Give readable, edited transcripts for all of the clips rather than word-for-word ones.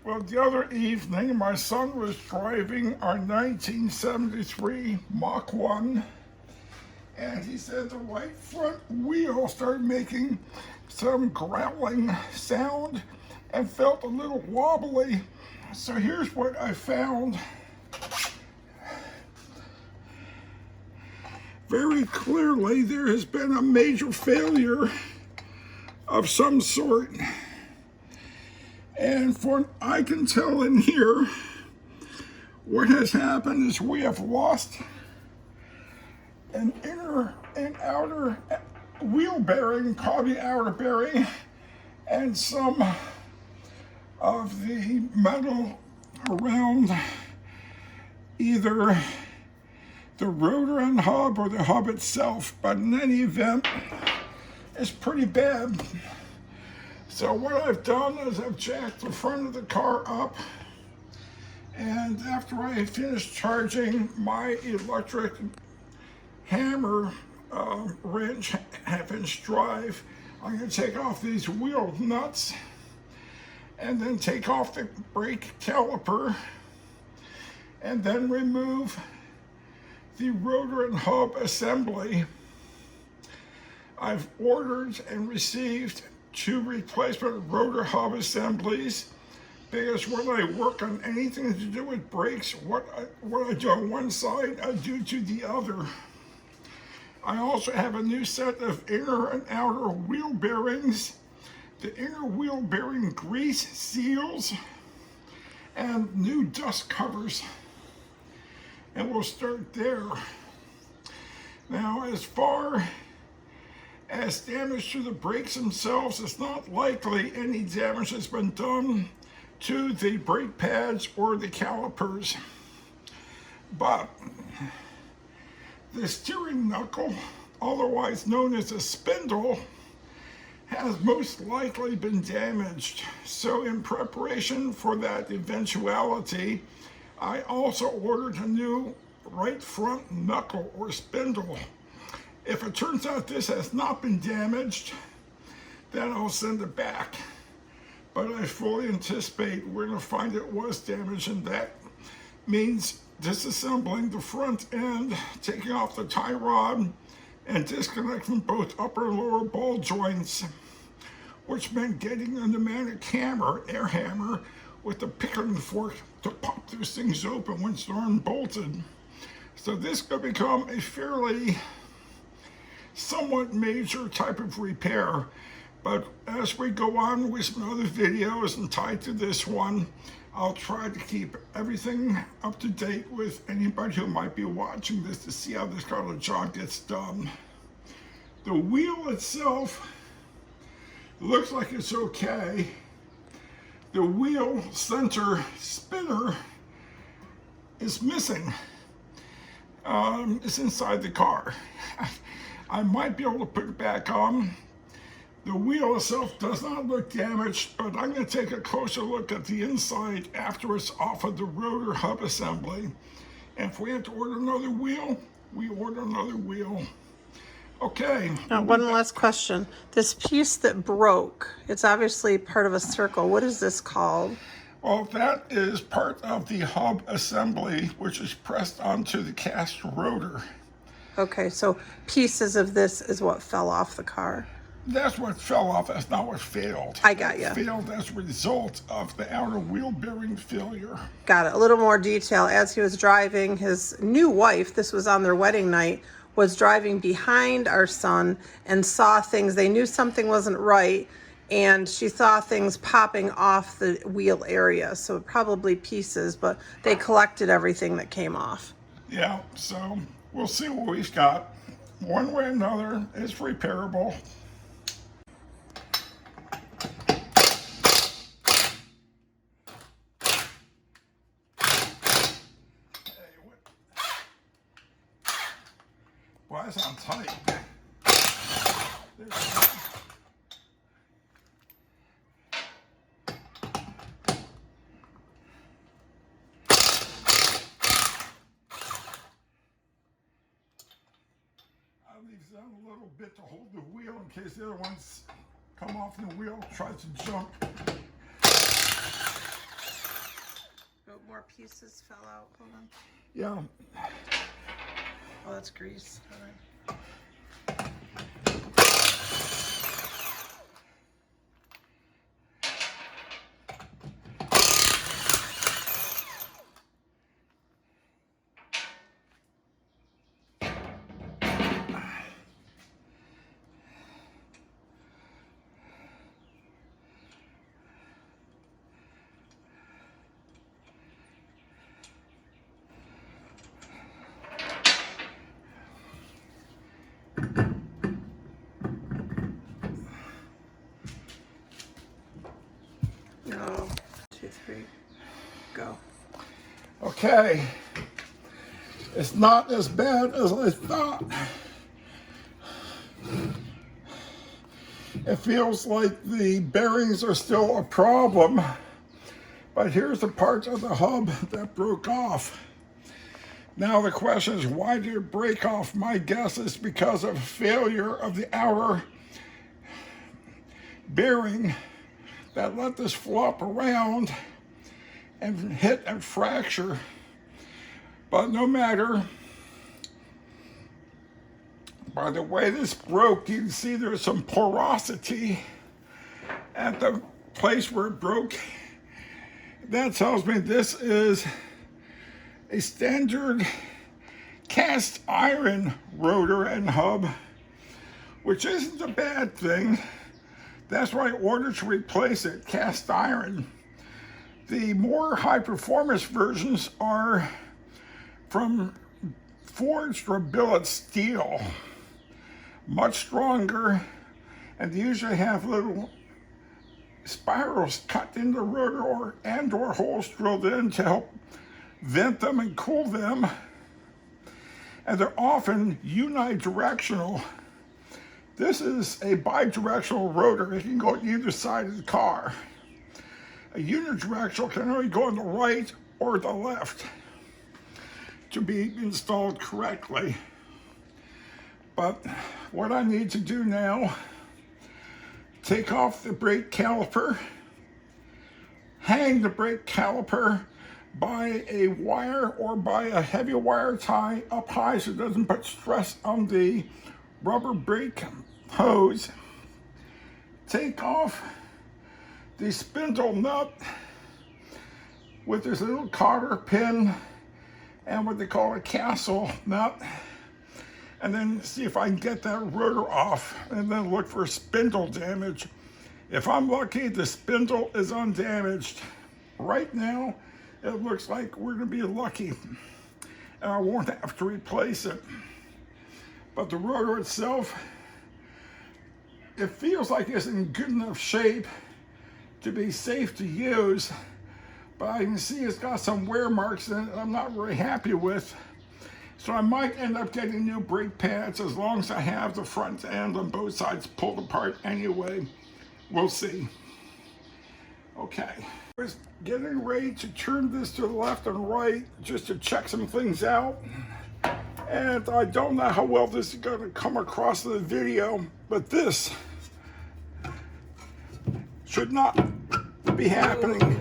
Well, the other evening, my son was driving our 1973 Mach 1, and he said the right front wheel started making some growling sound and felt a little wobbly. So here's what I found. Very clearly, there has been a major failure of some sort. And from what I can tell in here, what has happened is we have lost an inner and outer wheel bearing, probably outer bearing, and some of the metal around either the rotor and hub or the hub itself. But in any event, it's pretty bad. So what I've done is I've jacked the front of the car up, and after I finished charging my electric hammer wrench, half-inch drive, I'm going to take off these wheel nuts and then take off the brake caliper and then remove the rotor and hub assembly. I've ordered and received 2 replacement rotor hub assemblies, because when I work on anything to do with brakes, what I do on one side, I do to the other. I also have a new set of inner and outer wheel bearings, the inner wheel bearing grease seals, and new dust covers. And we'll start there. Now, as far as damage to the brakes themselves, it's not likely any damage has been done to the brake pads or the calipers. But the steering knuckle, otherwise known as a spindle, has most likely been damaged. So in preparation for that eventuality, I also ordered a new right front knuckle or spindle. If it turns out this has not been damaged, then I'll send it back. But I fully anticipate we're going to find it was damaged, and that means disassembling the front end, taking off the tie rod, and disconnecting both upper and lower ball joints, which meant getting a pneumatic hammer, air hammer, with the pickering fork to pop those things open once they're unbolted. So this could become a fairly somewhat major type of repair. But as we go on with some other videos and tied to this one, I'll try to keep everything up to date with anybody who might be watching this to see how this kind of job gets done. The wheel itself looks like it's okay. The wheel center spinner is missing. It's inside the car. I might be able to put it back on. The wheel itself does not look damaged, but I'm going to take a closer look at the inside after it's off of the rotor hub assembly. And if we have to order another wheel, we order another wheel. Okay. Now, one last question. This piece that broke, it's obviously part of a circle. What is this called? Well, that is part of the hub assembly, which is pressed onto the cast rotor. Okay, so pieces of this is what fell off the car. That's what fell off. That's not what failed. I got you. It failed as a result of the outer wheel bearing failure. Got it. A little more detail. As he was driving, his new wife, this was on their wedding night, was driving behind our son and saw things. They knew something wasn't right, and she saw things popping off the wheel area. So probably pieces, but they collected everything that came off. Yeah, so we'll see what we've got. One way or another, it's repairable. Well, that's on tight. There's leaves down a little bit to hold the wheel in case the other ones come off the wheel, tries to jump. more pieces fell out. Hold on. Yeah. Oh, that's grease. All right. No. 2, 3, go. Okay. It's not as bad as I thought. It feels like the bearings are still a problem, but here's the parts of the hub that broke off. Now the question is, why did it break off? My guess is because of failure of the outer bearing that let this flop around and hit and fracture. But no matter, by the way this broke, you can see there's some porosity at the place where it broke. That tells me this is a standard cast iron rotor and hub, which isn't a bad thing. That's why I ordered to replace it, cast iron. The more high performance versions are from forged or billet steel, much stronger, and they usually have little spirals cut in the rotor or holes drilled in to help vent them and cool them. And they're often unidirectional. This is a bidirectional rotor. It can go on either side of the car. A unidirectional can only go on the right or the left to be installed correctly. But what I need to do now, take off the brake caliper, hang the brake caliper by a wire or by a heavy wire tie up high so it doesn't put stress on the rubber brake hose. Take off the spindle nut with this little cotter pin and what they call a castle nut, and then see if I can get that rotor off, and then look for spindle damage. If I'm lucky, the spindle is undamaged. Right now, it looks like we're gonna be lucky, and I won't have to replace it. But the rotor itself, it feels like it's in good enough shape to be safe to use, but I can see it's got some wear marks in it I'm not very happy with. So I might end up getting new brake pads as long as I have the front end on both sides pulled apart anyway. We'll see. Okay. I was getting ready to turn this to the left and right just to check some things out. And I don't know how well this is going to come across in the video, but this should not be happening.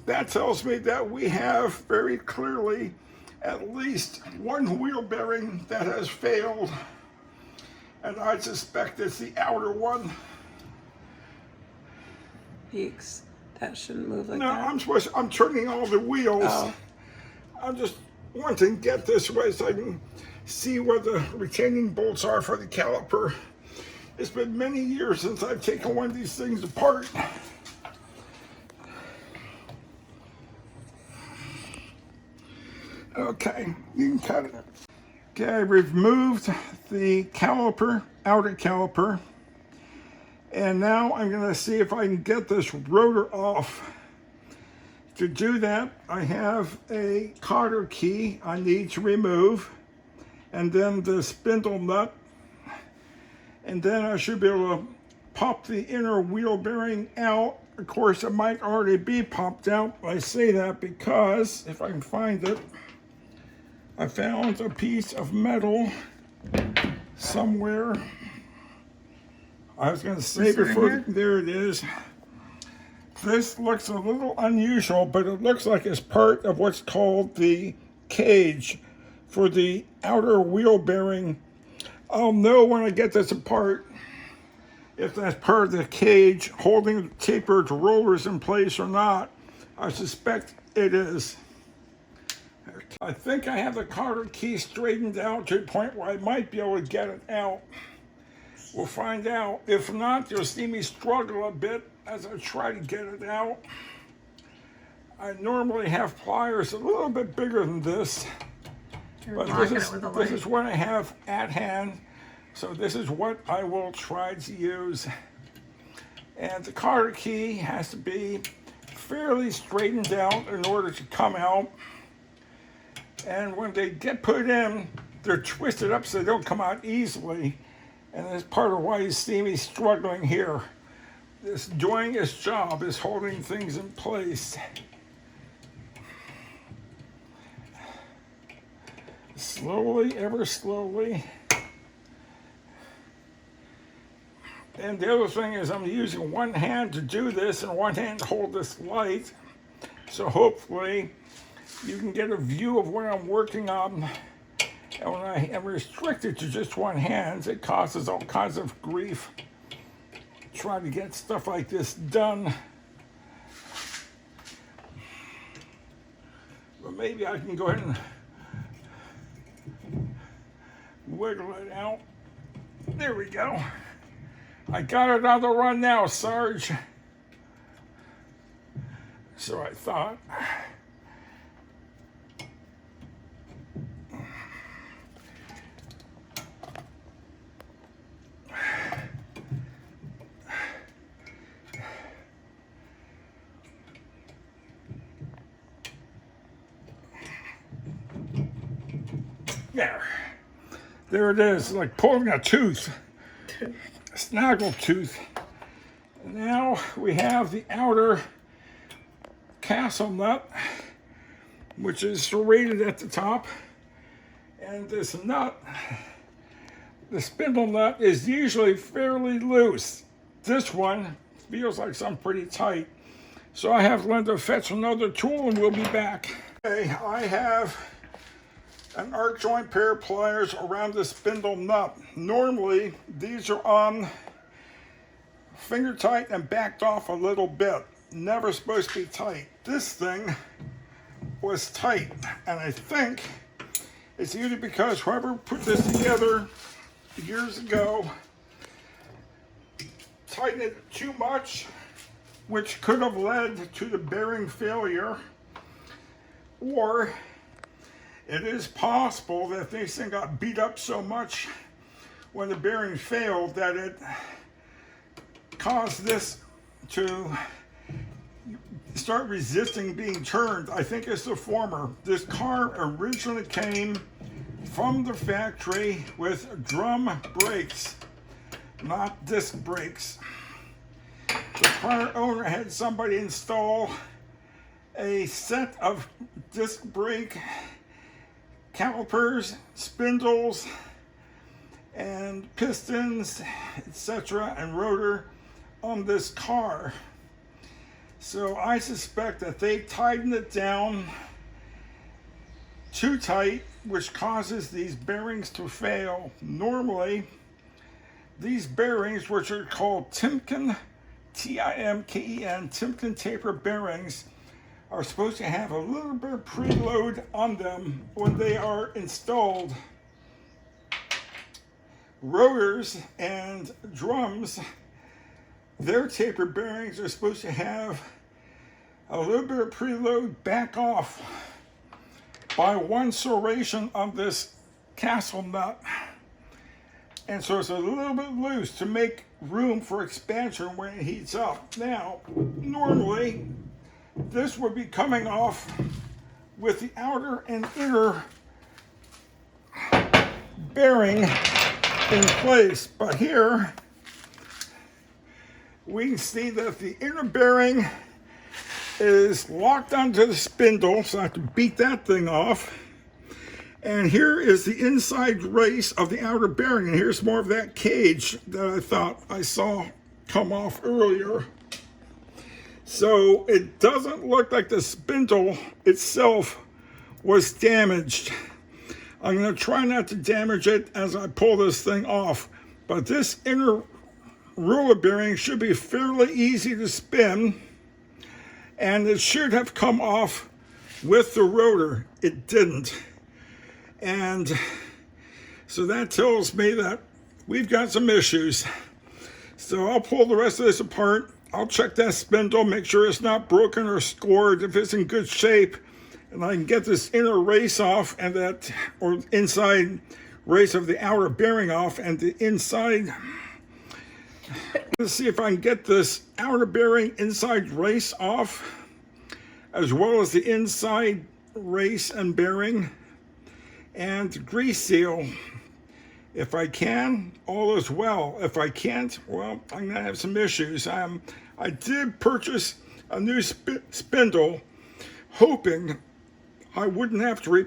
That tells me that we have very clearly at least one wheel bearing that has failed, and I suspect it's the outer one. Peaks. That shouldn't move like No, that. I'm turning all the wheels. Oh. I'm just wanting to get this way so I can see where the retaining bolts are for the caliper. It's been many years since I've taken one of these things apart. Okay, you can cut it. Okay, I've removed the caliper, outer caliper, and now I'm going to see if I can get this rotor off. To do that, I have a cotter key I need to remove, and then the spindle nut, and then I should be able to pop the inner wheel bearing out. Of course, it might already be popped out. I say that because, if I can find it, I found a piece of metal somewhere. I was going to save it for, there it is. This looks a little unusual, but it looks like it's part of what's called the cage for the outer wheel bearing. I'll know when I get this apart if that's part of the cage holding the tapered rollers in place or not. I suspect it is. I think I have the cotter key straightened out to the point where I might be able to get it out. We'll find out. If not, you'll see me struggle a bit as I try to get it out. I normally have pliers a little bit bigger than this, but this is what I have at hand. So this is what I will try to use. And the cotter key has to be fairly straightened out in order to come out. And when they get put in, they're twisted up so they don't come out easily. And that's part of why you see me struggling here. This doing its job is holding things in place. Slowly, ever slowly. And the other thing is I'm using one hand to do this and one hand to hold this light. So hopefully you can get a view of what I'm working on. And when I am restricted to just one hand, it causes all kinds of grief. Try to get stuff like this done. But maybe I can go ahead and wiggle it out. There we go. I got it on the run now, Sarge. So I thought. There it is, like pulling a tooth, a snaggle tooth. Now we have the outer castle nut, which is serrated at the top. And this nut, the spindle nut, is usually fairly loose. This one feels like something pretty tight. So I have Lynda fetch another tool and we'll be back. Okay, I have an arc joint pair of pliers around the spindle nut. Normally, these are on finger tight and backed off a little bit. Never supposed to be tight. This thing was tight, and I think it's either because whoever put this together years ago tightened it too much, which could have led to the bearing failure, or it is possible that this thing got beat up so much when the bearing failed that it caused this to start resisting being turned. I think it's the former. This car originally came from the factory with drum brakes, not disc brakes. The prior owner had somebody install a set of disc brake calipers, spindles, and pistons, etc., and rotor on this car. So I suspect that they tightened it down too tight, which causes these bearings to fail. Normally, these bearings, which are called Timken, T-I-M-K-E-N, Timken taper bearings, are supposed to have a little bit of preload on them when they are installed. Rotors and drums, their taper bearings are supposed to have a little bit of preload back off by one serration of this castle nut. And so it's a little bit loose to make room for expansion when it heats up. Now, normally, this would be coming off with the outer and inner bearing in place. But here, we can see that the inner bearing is locked onto the spindle, so I have to beat that thing off. And here is the inside race of the outer bearing, and here's more of that cage that I thought I saw come off earlier. So it doesn't look like the spindle itself was damaged. I'm going to try not to damage it as I pull this thing off. But this inner roller bearing should be fairly easy to spin. And it should have come off with the rotor. It didn't. And so that tells me that we've got some issues. So I'll pull the rest of this apart. I'll check that spindle, make sure it's not broken or scored, if it's in good shape, and I can get this inner race off and that, or inside race of the outer bearing off, and the inside. Let's see if I can get this outer bearing inside race off, as well as the inside race and bearing, and the grease seal. If I can, all is well. If I can't, well, I'm gonna have some issues. I did purchase a new spindle, hoping I wouldn't have to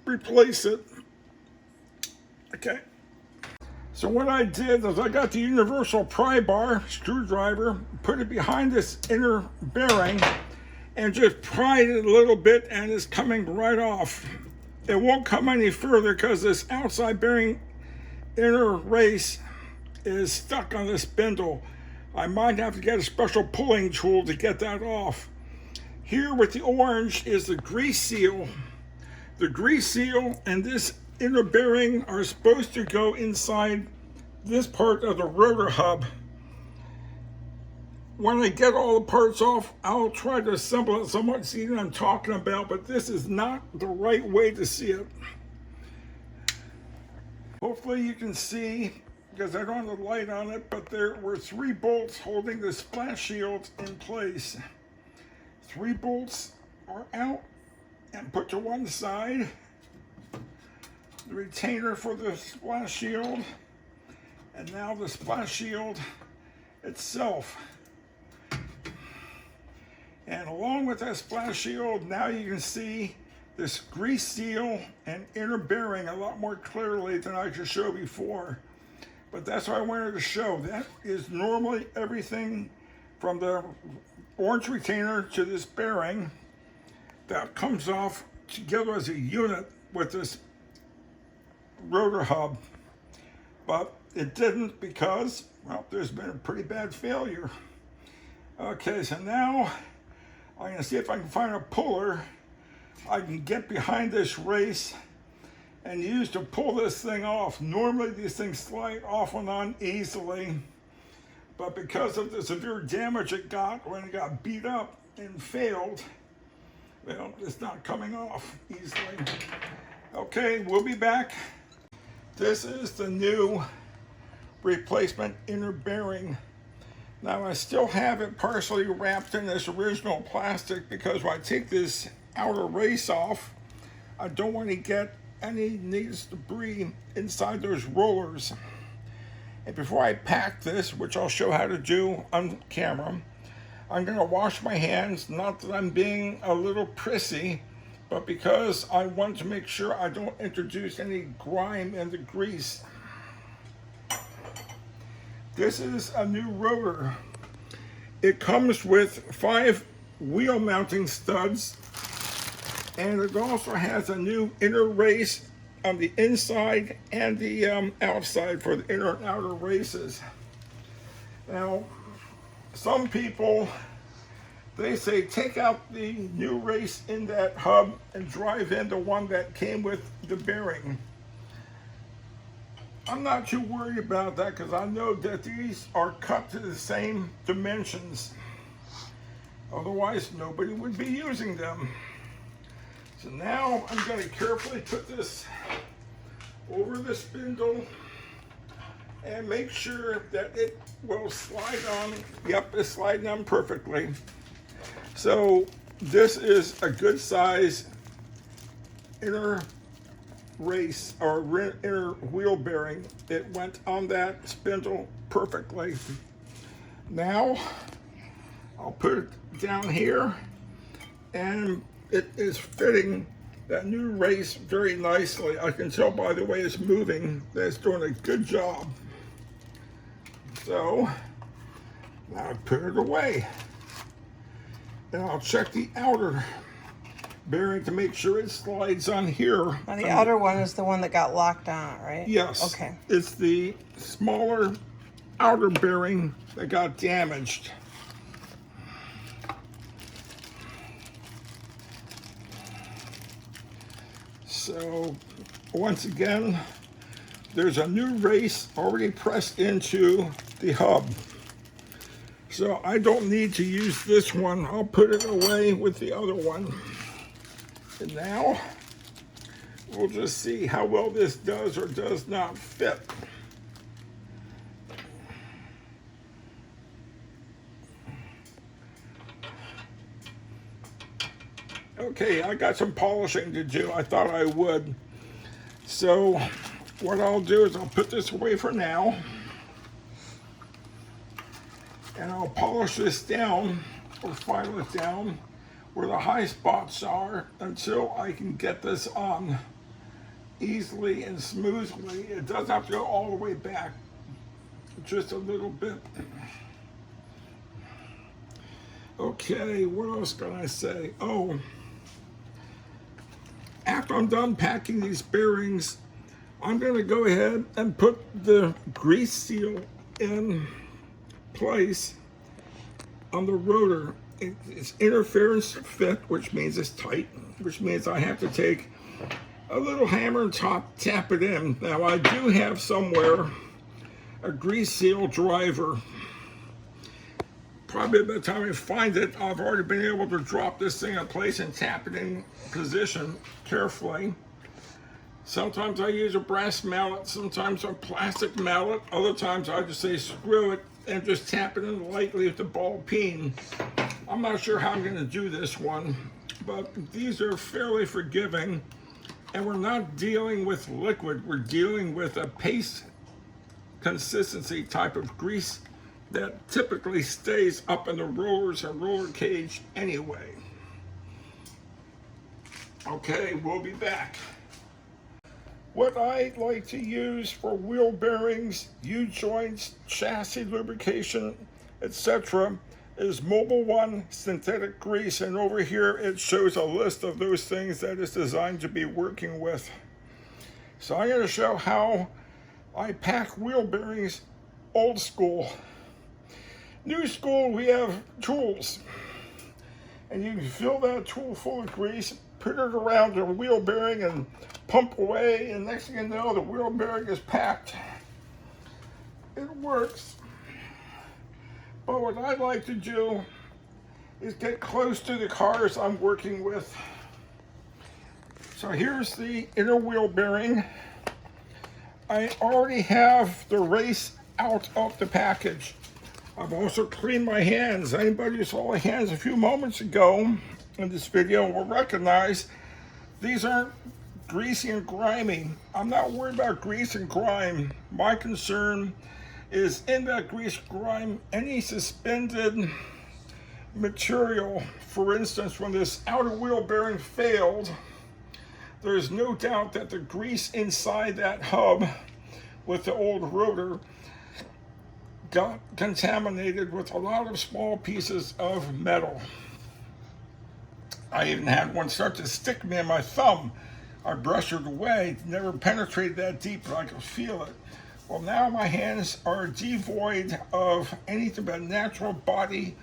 replace it. Okay. So what I did is I got the universal pry bar screwdriver, put it behind this inner bearing, and just pried it a little bit, and it's coming right off. It won't come any further because this outside bearing inner race is stuck on the spindle. I might have to get a special pulling tool to get that off. Here with the orange is the grease seal. The grease seal and this inner bearing are supposed to go inside this part of the rotor hub. When I get all the parts off, I'll try to assemble it somewhat, see what I'm talking about, but this is not the right way to see it. Hopefully you can see, because I don't have the light on it, but there were 3 bolts holding the splash shield in place. 3 bolts are out and put to one side. The retainer for the splash shield, and now the splash shield itself. And along with that splash shield, now you can see this grease seal and inner bearing a lot more clearly than I could show before. But that's what I wanted to show. That is normally everything from the orange retainer to this bearing that comes off together as a unit with this rotor hub. But it didn't because, well, there's been a pretty bad failure. Okay, so now I'm going to see if I can find a puller I can get behind this race and use to pull this thing off. Normally these things slide off and on easily, but because of the severe damage it got when it got beat up and failed, well, it's not coming off easily. Okay, we'll be back. This is the new replacement inner bearing. Now I still have it partially wrapped in this original plastic because when I take this outer race off, I don't want to get any needless debris inside those rollers. And before I pack this, which I'll show how to do on camera, I'm going to wash my hands, not that I'm being a little prissy, but because I want to make sure I don't introduce any grime in the grease. This is a new rotor. It comes with 5 wheel mounting studs, and it also has a new inner race on the inside and the outside for the inner and outer races. Now, some people, they say take out the new race in that hub and drive in the one that came with the bearing. I'm not too worried about that because I know that these are cut to the same dimensions. Otherwise, nobody would be using them. So now I'm going to carefully put this over the spindle and make sure that it will slide on. Yep, it's sliding on perfectly. So this is a good size inner race or inner wheel bearing. It went on that spindle perfectly. Now I'll put it down here, and it is fitting that new race very nicely. I can tell by the way it's moving that it's doing a good job. So now I put it away. And I'll check the outer bearing to make sure it slides on here. Now the outer one is the one that got locked on, right? Yes. Okay. It's the smaller outer bearing that got damaged. So once again, there's a new race already pressed into the hub. So I don't need to use this one. I'll put it away with the other one. And now we'll just see how well this does or does not fit. Okay, I got some polishing to do. I thought I would. So what I'll do is I'll put this away for now. And I'll polish this down or file it down where the high spots are until I can get this on easily and smoothly. It doesn't have to go all the way back, just a little bit. Okay, what else can I say? Oh, after I'm done packing these bearings, I'm going to go ahead and put the grease seal in place on the rotor. It's interference fit, which means it's tight, which means I have to take a little hammer and tap it in. Now I do have somewhere a grease seal driver. Probably by the time I find it, I've already been able to drop this thing in place and tap it in position carefully. Sometimes I use a brass mallet, sometimes a plastic mallet, other times I just say screw it and just tap it in lightly with the ball peen. I'm not sure how I'm going to do this one, but these are fairly forgiving, and we're not dealing with liquid, we're dealing with a paste consistency type of grease that typically stays up in the rollers and roller cage anyway. Okay, we'll be back. What I like to use for wheel bearings, U-joints, chassis lubrication, etc. is Mobile One synthetic grease, and over here it shows a list of those things that it's designed to be working with. So I'm going to show how I pack wheel bearings old school. New school, we have tools, and you can fill that tool full of grease, put it around the wheel bearing and pump away, and next thing you know, the wheel bearing is packed. It works. But what I like to do is get close to the cars I'm working with. So here's the inner wheel bearing. I already have the race out of the package. I've also cleaned my hands. Anybody who saw my hands a few moments ago in this video will recognize these aren't greasy and grimy. I'm not worried about grease and grime. My concern is in that grease grime, any suspended material. For instance, when this outer wheel bearing failed, there's no doubt that the grease inside that hub with the old rotor got contaminated with a lot of small pieces of metal. I even had one start to stick me in my thumb. I brushed it away, it never penetrated that deep, but I could feel it. Well, now my hands are devoid of anything but natural body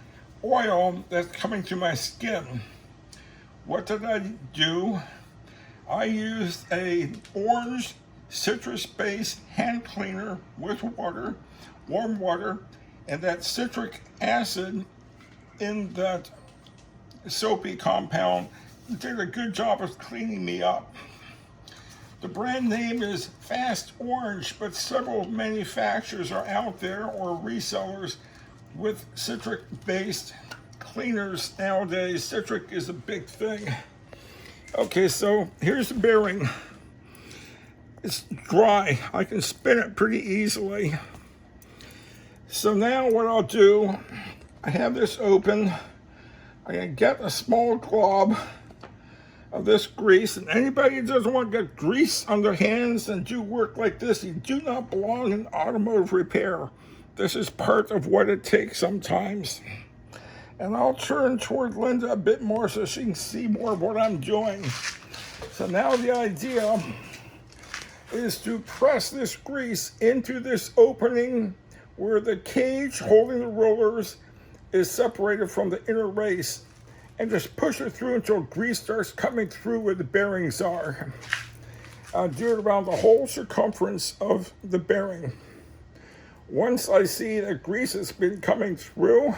oil that's coming to my skin. What did I do? I used an orange citrus-based hand cleaner with water, warm water, and that citric acid in that soapy compound did a good job of cleaning me up. The brand name is Fast Orange, but several manufacturers are out there or resellers with citric-based cleaners nowadays. Citric is a big thing. Okay, so here's the bearing. It's dry. I can spin it pretty easily. So now what I'll do, I have this open. I'm going to get a small glob of this grease, and anybody who doesn't want to get grease on their hands and do work like this, you do not belong in automotive repair. This is part of what it takes sometimes. And I'll turn toward Lynda a bit more so she can see more of what I'm doing. So now the idea is to press this grease into this opening where the cage holding the rollers is separated from the inner race, and just push it through until grease starts coming through where the bearings are. I'll do it around the whole circumference of the bearing. Once I see that grease has been coming through,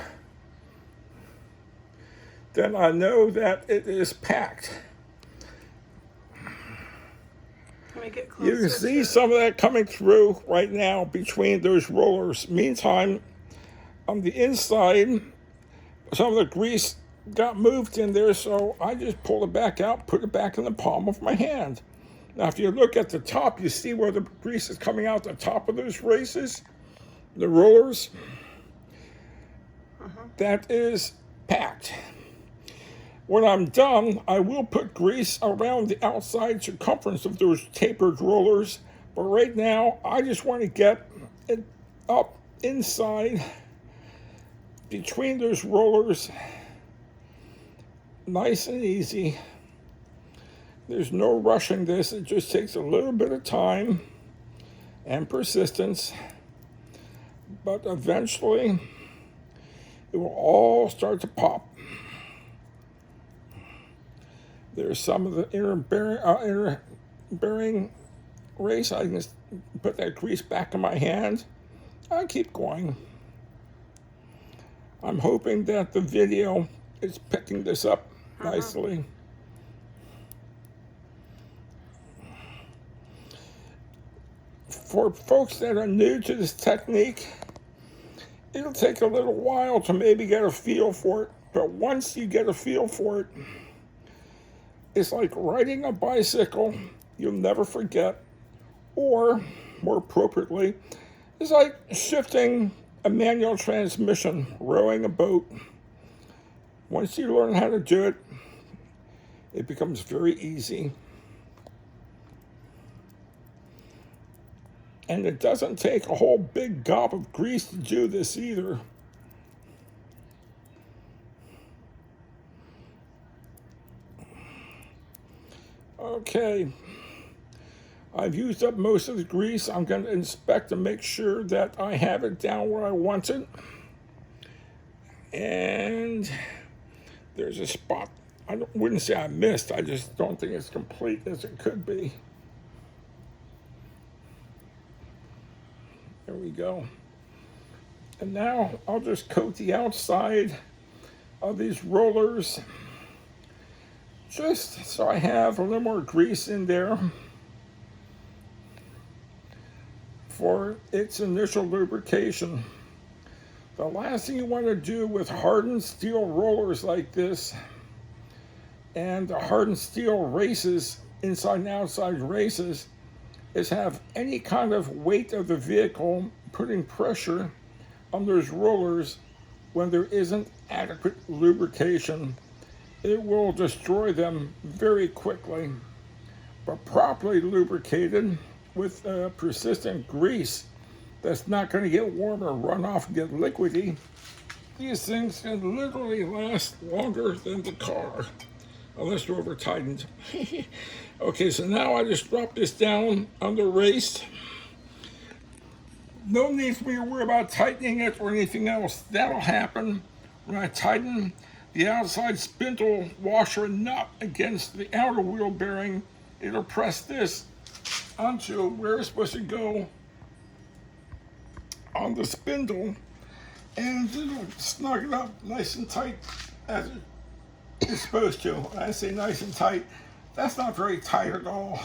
then I know that it is packed. Let me get closer. You can see some of that coming through right now between those rollers. Meantime, on the inside, some of the grease got moved in there, so I just pulled it back out, put it back in the palm of my hand. Now, if you look at the top, you see where the grease is coming out the top of those races, the rollers. That is packed. When I'm done, I will put grease around the outside circumference of those tapered rollers, but right now, I just want to get it up inside between those rollers, nice and easy. There's no rushing this. It just takes a little bit of time and persistence, but eventually it will all start to pop. There's some of the inner bearing race. I can just put that grease back in my hand. I keep going. I'm hoping that the video is picking this up nicely. For folks that are new to this technique, it'll take a little while to maybe get a feel for it, but once you get a feel for it, it's like riding a bicycle you'll never forget, or more appropriately, it's like shifting a manual transmission, rowing a boat. Once you learn how to do it, it becomes very easy. And it doesn't take a whole big gob of grease to do this either. Okay, I've used up most of the grease. I'm going to inspect and make sure that I have it down where I want it. And there's a spot. I wouldn't say I missed. I just don't think it's complete as it could be. There we go. And now I'll just coat the outside of these rollers, just so I have a little more grease in there for its initial lubrication. The last thing you want to do with hardened steel rollers like this, and the hardened steel races, inside and outside races, is have any kind of weight of the vehicle putting pressure on those rollers when there isn't adequate lubrication. It will destroy them very quickly. But properly lubricated with persistent grease that's not going to get warm or run off and get liquidy, these things can literally last longer than the car, unless you're over tightened. Okay, so now I just drop this down on the race. No need for me to worry about tightening it or anything else. That'll happen when I tighten the outside spindle washer nut against the outer wheel bearing. It'll press this onto where it's supposed to go on the spindle, and it'll snug it up nice and tight as it's supposed to. When I say nice and tight, that's not very tight at all.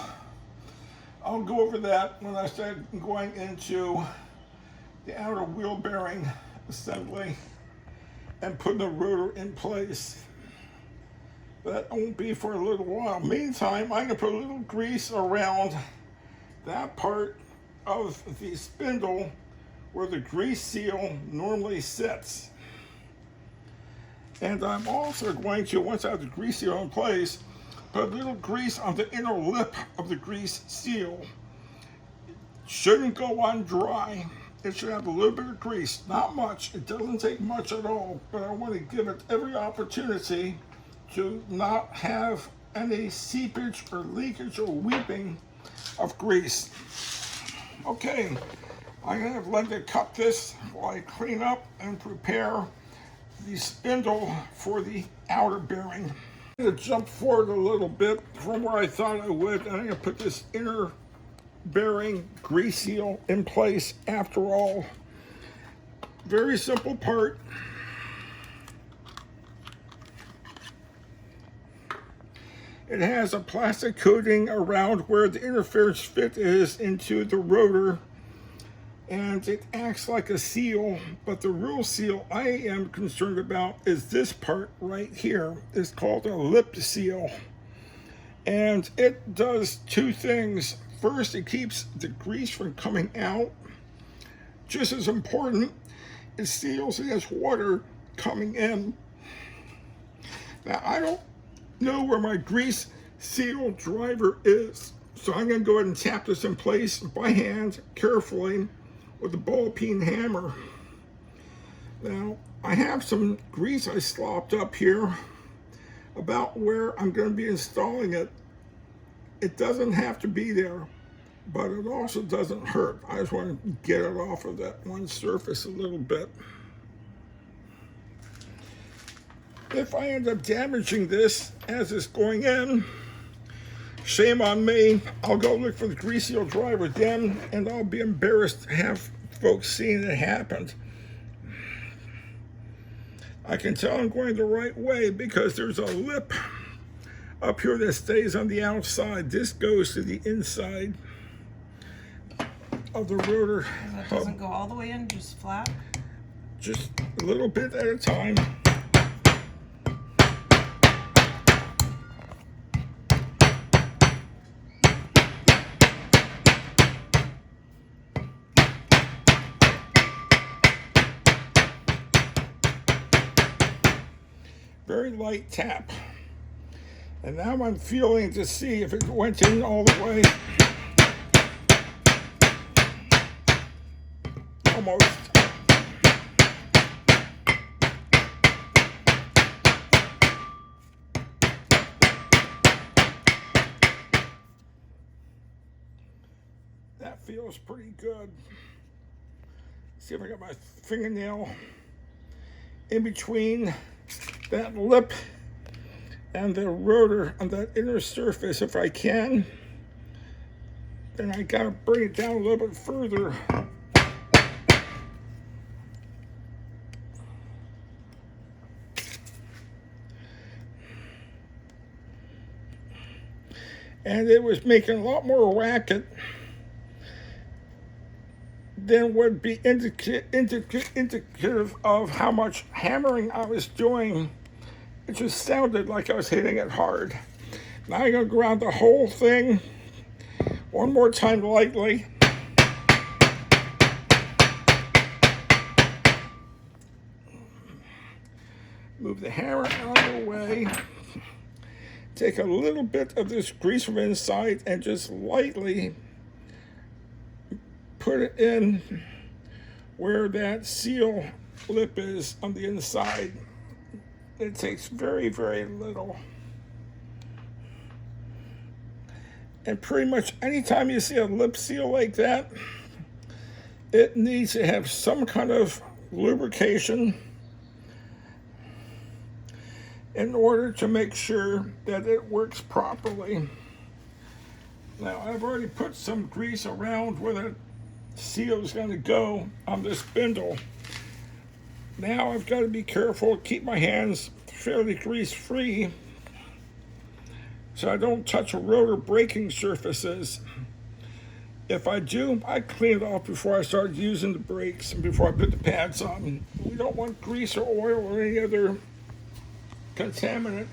I'll go over that when I start going into the outer wheel bearing assembly and putting the rotor in place. That won't be for a little while. Meantime, I'm going to put a little grease around that part of the spindle where the grease seal normally sits. And I'm also going to, once I have the grease seal in place, put a little grease on the inner lip of the grease seal. It shouldn't go on dry. it should have a little bit of grease, not much. It doesn't take much at all, but I want to give it every opportunity to not have any seepage or leakage or weeping of grease. Okay, I'm going to have Lynda cut this while I clean up and prepare the spindle for the outer bearing. I'm going to jump forward a little bit from where I thought I would, and I'm going to put this inner bearing grease seal in place after all. Very simple part. It has a plastic coating around where the interference fit is into the rotor, and it acts like a seal, but the real seal I am concerned about is this part right here. It's called a lip seal, and it does two things. First, it keeps the grease from coming out. Just as important, it seals against water coming in. Now, I don't know where my grease seal driver is, so I'm going to go ahead and tap this in place by hand carefully with a ball peen hammer. Now, I have some grease I slopped up here about where I'm going to be installing it. It doesn't have to be there, but it also doesn't hurt. I just want to get it off of that one surface a little bit. If I end up damaging this as it's going in, shame on me. I'll go look for the grease seal driver then, and I'll be embarrassed to have folks seeing it happened. I can tell I'm going the right way because there's a lip up here that stays on the outside. This goes to the inside of the rotor. And it doesn't go all the way in, just flat? Just a little bit at a time. Very light tap. And now I'm feeling to see if it went in all the way. Almost. That feels pretty good. See if I got my fingernail in between that lip and the rotor on that inner surface. If I can, then I gotta bring it down a little bit further. And it was making a lot more racket than would be indicative of how much hammering I was doing. It just sounded like I was hitting it hard. Now I'm going to go around the whole thing one more time lightly. Move the hammer out of the way. Take a little bit of this grease from inside and just lightly put it in where that seal lip is on the inside. It takes very, very little. And pretty much anytime you see a lip seal like that, it needs to have some kind of lubrication in order to make sure that it works properly. Now, I've already put some grease around where that seal is going to go on the spindle. Now I've got to be careful, keep my hands fairly grease free so I don't touch rotor braking surfaces. If I do, I clean it off before I start using the brakes and before I put the pads on. We don't want grease or oil or any other contaminant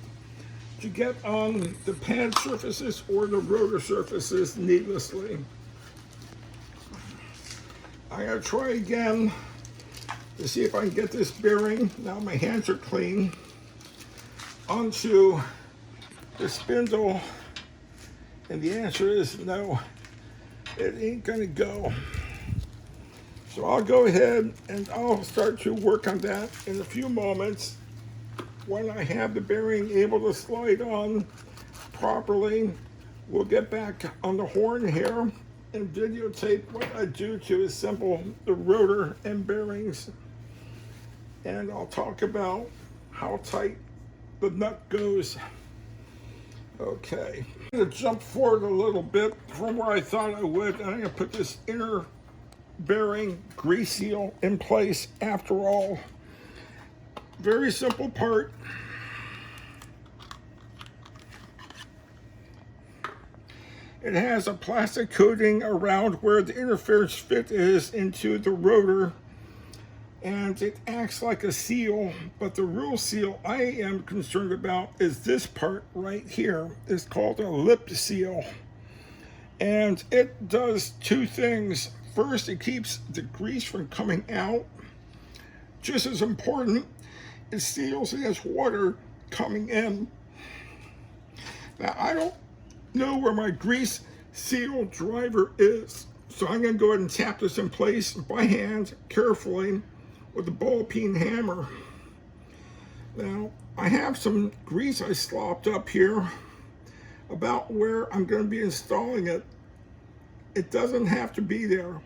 to get on the pad surfaces or the rotor surfaces needlessly. I'm going to try again to see if I can get this bearing, now my hands are clean, onto the spindle, and the answer is no, it ain't gonna go. So I'll go ahead and I'll start to work on that in a few moments when I have the bearing able to slide on properly. We'll get back on the horn here and videotape what I do to assemble the rotor and bearings. And I'll talk about how tight the nut goes. Okay, I'm going to jump forward a little bit from where I thought I would, and I'm going to put this inner bearing grease seal in place after all. Very simple part. It has a plastic coating around where the interference fit is into the rotor, and it acts like a seal, but the real seal I am concerned about is this part right here. It's called a lip seal, and it does two things. First, it keeps the grease from coming out. Just as important, it seals against water coming in. Now, I don't know where my grease seal driver is, so I'm going to go ahead and tap this in place by hand carefully with a ball peen hammer. Now, I have some grease I slopped up here about where I'm going to be installing it. It doesn't have to be there,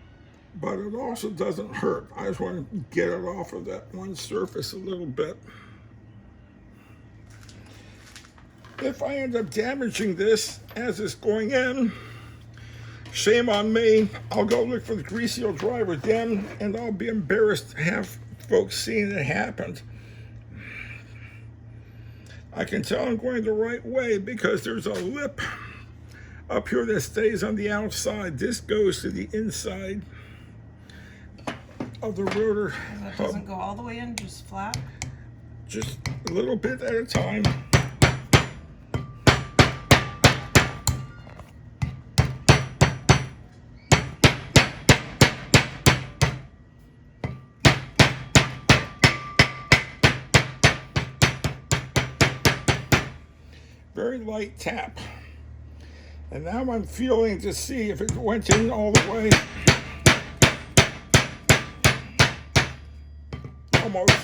but it also doesn't hurt. I just want to get it off of that one surface a little bit. If I end up damaging this as it's going in, shame on me. I'll go look for the grease seal driver then, and I'll be embarrassed to have folks seeing it happened. I can tell I'm going the right way because there's a lip up here that stays on the outside. This goes to the inside of the rotor. That doesn't go all the way in, just flat? Just a little bit at a time. Very light tap. And now I'm feeling to see if it went in all the way. Almost.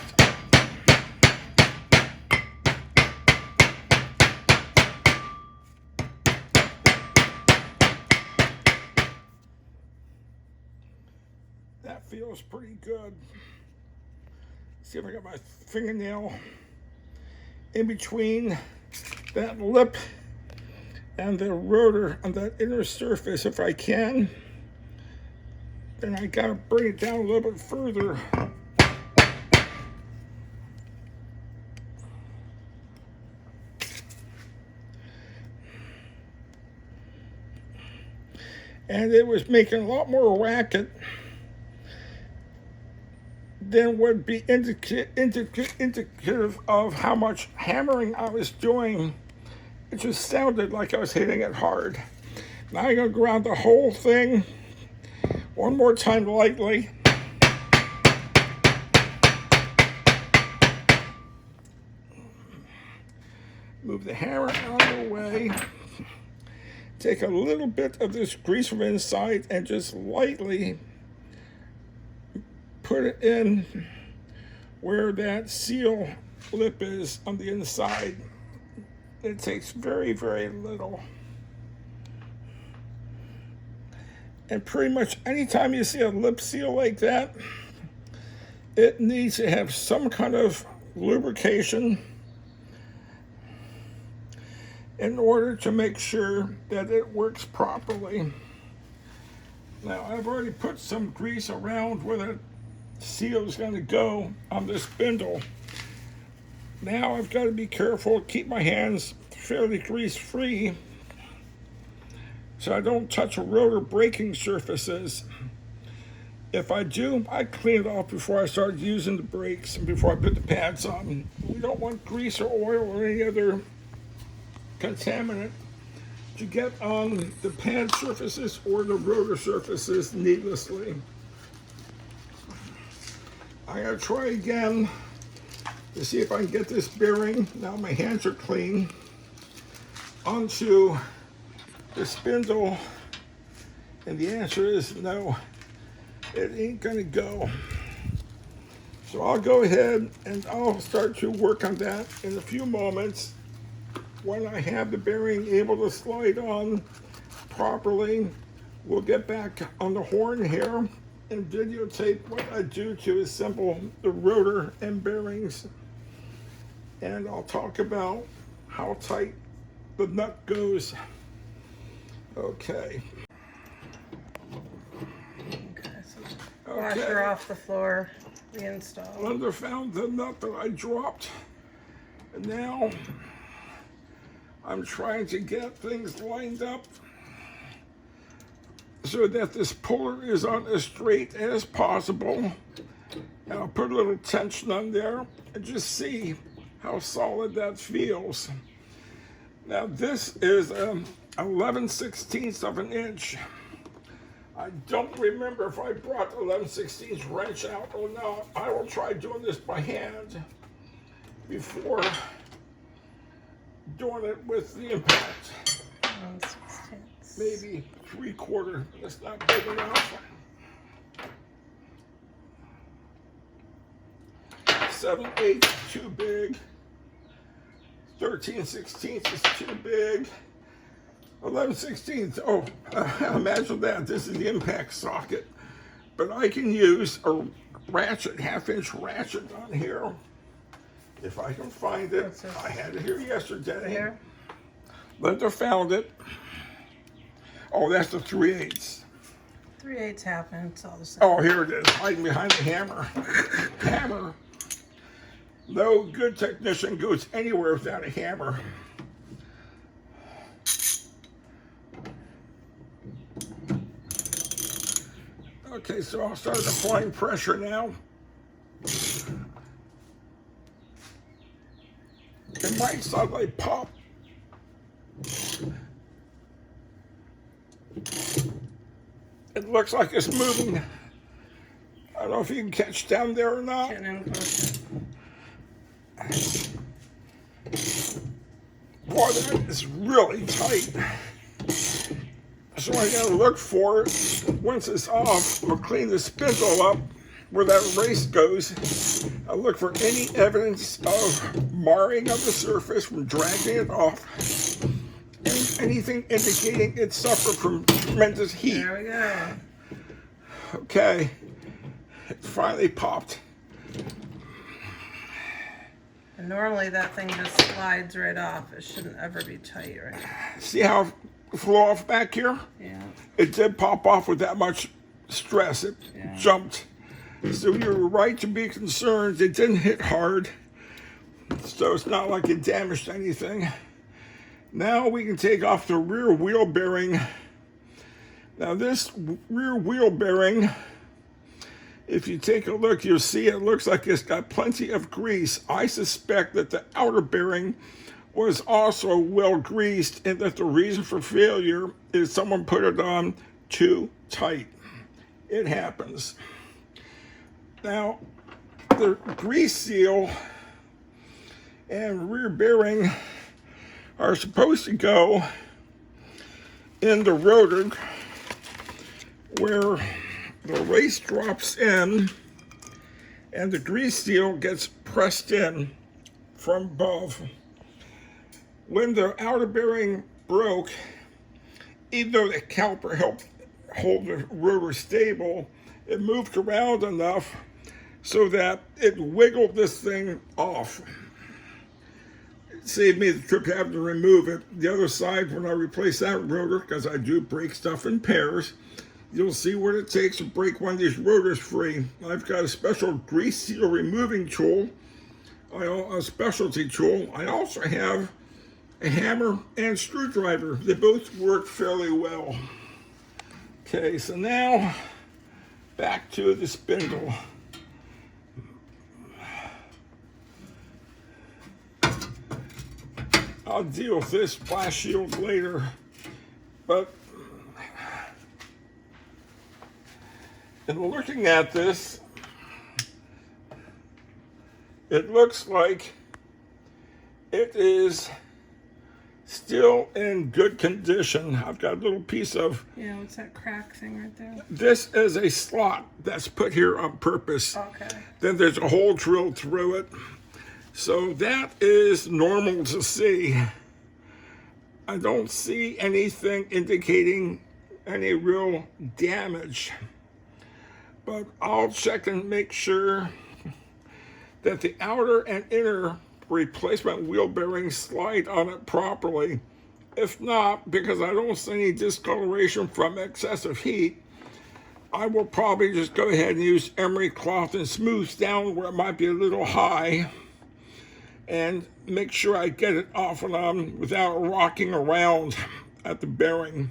That feels pretty good. See if I got my fingernail in between that lip and the rotor on that inner surface. If I can, then I gotta bring it down a little bit further. And it was making a lot more racket than would be indicative of how much hammering I was doing. It just sounded like I was hitting it hard. Now I'm going to go around the whole thing one more time lightly. Move the hammer out of the way. Take a little bit of this grease from inside and just lightly put it in where that seal lip is on the inside. It takes very, very little. And pretty much anytime you see a lip seal like that, it needs to have some kind of lubrication in order to make sure that it works properly. Now, I've already put some grease around where that seal is going to go on the spindle. Now I've got to be careful, keep my hands fairly grease free so I don't touch rotor braking surfaces. If I do, I clean it off before I start using the brakes and before I put the pads on. We don't want grease or oil or any other contaminant to get on the pad surfaces or the rotor surfaces needlessly. I'm going to try again to see if I can get this bearing, now my hands are clean, onto the spindle, and the answer is no. it ain't gonna go. So I'll go ahead and I'll start to work on that in a few moments when I have the bearing able to slide on properly. We'll get back on the horn here and videotape what I do to assemble the rotor and bearings. And I'll talk about how tight the nut goes. Okay. Okay, so washer off the floor, reinstall. Lynda found the nut that I dropped. And now I'm trying to get things lined up so that this puller is on as straight as possible. And I'll put a little tension on there and just see how solid that feels. Now this is 11/16 of an inch. I don't remember if I brought the 11/16 wrench out or not. I will try doing this by hand before doing it with the impact. Maybe 3/4, that's not big enough. 7/8 is too big. 13/16 is too big. 11/16, oh, imagine that. This is the impact socket. But I can use a ratchet, 1/2-inch ratchet on here. If I can find it. I had it here yesterday. Here? Lynda found it. Oh, that's the 3/8. 3/8 happen, it's all the same. Oh, here it is, hiding behind the hammer. Hammer. No good technician goes anywhere without a hammer. Okay, so I'll start applying pressure now. It might sound like pop. It looks like it's moving. I don't know if you can catch down there or not. Getting in closer. Boy, that is really tight. So I gotta look for it. Once it's off, we'll clean the spindle up where that race goes. I'll look for any evidence of marring of the surface from dragging it off. And anything indicating it suffered from tremendous heat. There we go. Okay, it finally popped. And normally that thing just slides right off. It shouldn't ever be tight, right? See how it flew off back here? Yeah. It did pop off with that much stress. It jumped. So you're right to be concerned. It didn't hit hard. So it's not like it damaged anything. Now we can take off the rear wheel bearing. Now this rear wheel bearing, if you take a look, you'll see it looks like it's got plenty of grease. I suspect that the outer bearing was also well greased and that the reason for failure is someone put it on too tight. It happens. Now, the grease seal and rear bearing are supposed to go in the rotor where the race drops in and the grease seal gets pressed in from above. When the outer bearing broke, even though the caliper helped hold the rotor stable, it moved around enough so that it wiggled this thing off. It saved me the trip having to remove it. The other side, when I replace that rotor, because I do break stuff in pairs, you'll see what it takes to break one of these rotors free. I've got a special grease seal removing tool, a specialty tool. I also have a hammer and screwdriver. They both work fairly well. Okay, so now back to the spindle. I'll deal with this flash shield later, but in looking at this, it looks like it is still in good condition. I've got a little piece of, Yeah, what's that crack thing right there? this is a slot that's put here on purpose. Okay. Then there's a hole drilled through it. So that is normal to see. I don't see anything indicating any real damage. But I'll check and make sure that the outer and inner replacement wheel bearings slide on it properly. If not, because I don't see any discoloration from excessive heat, I will probably just go ahead and use emery cloth and smooth down where it might be a little high and make sure I get it off and on without rocking around at the bearing.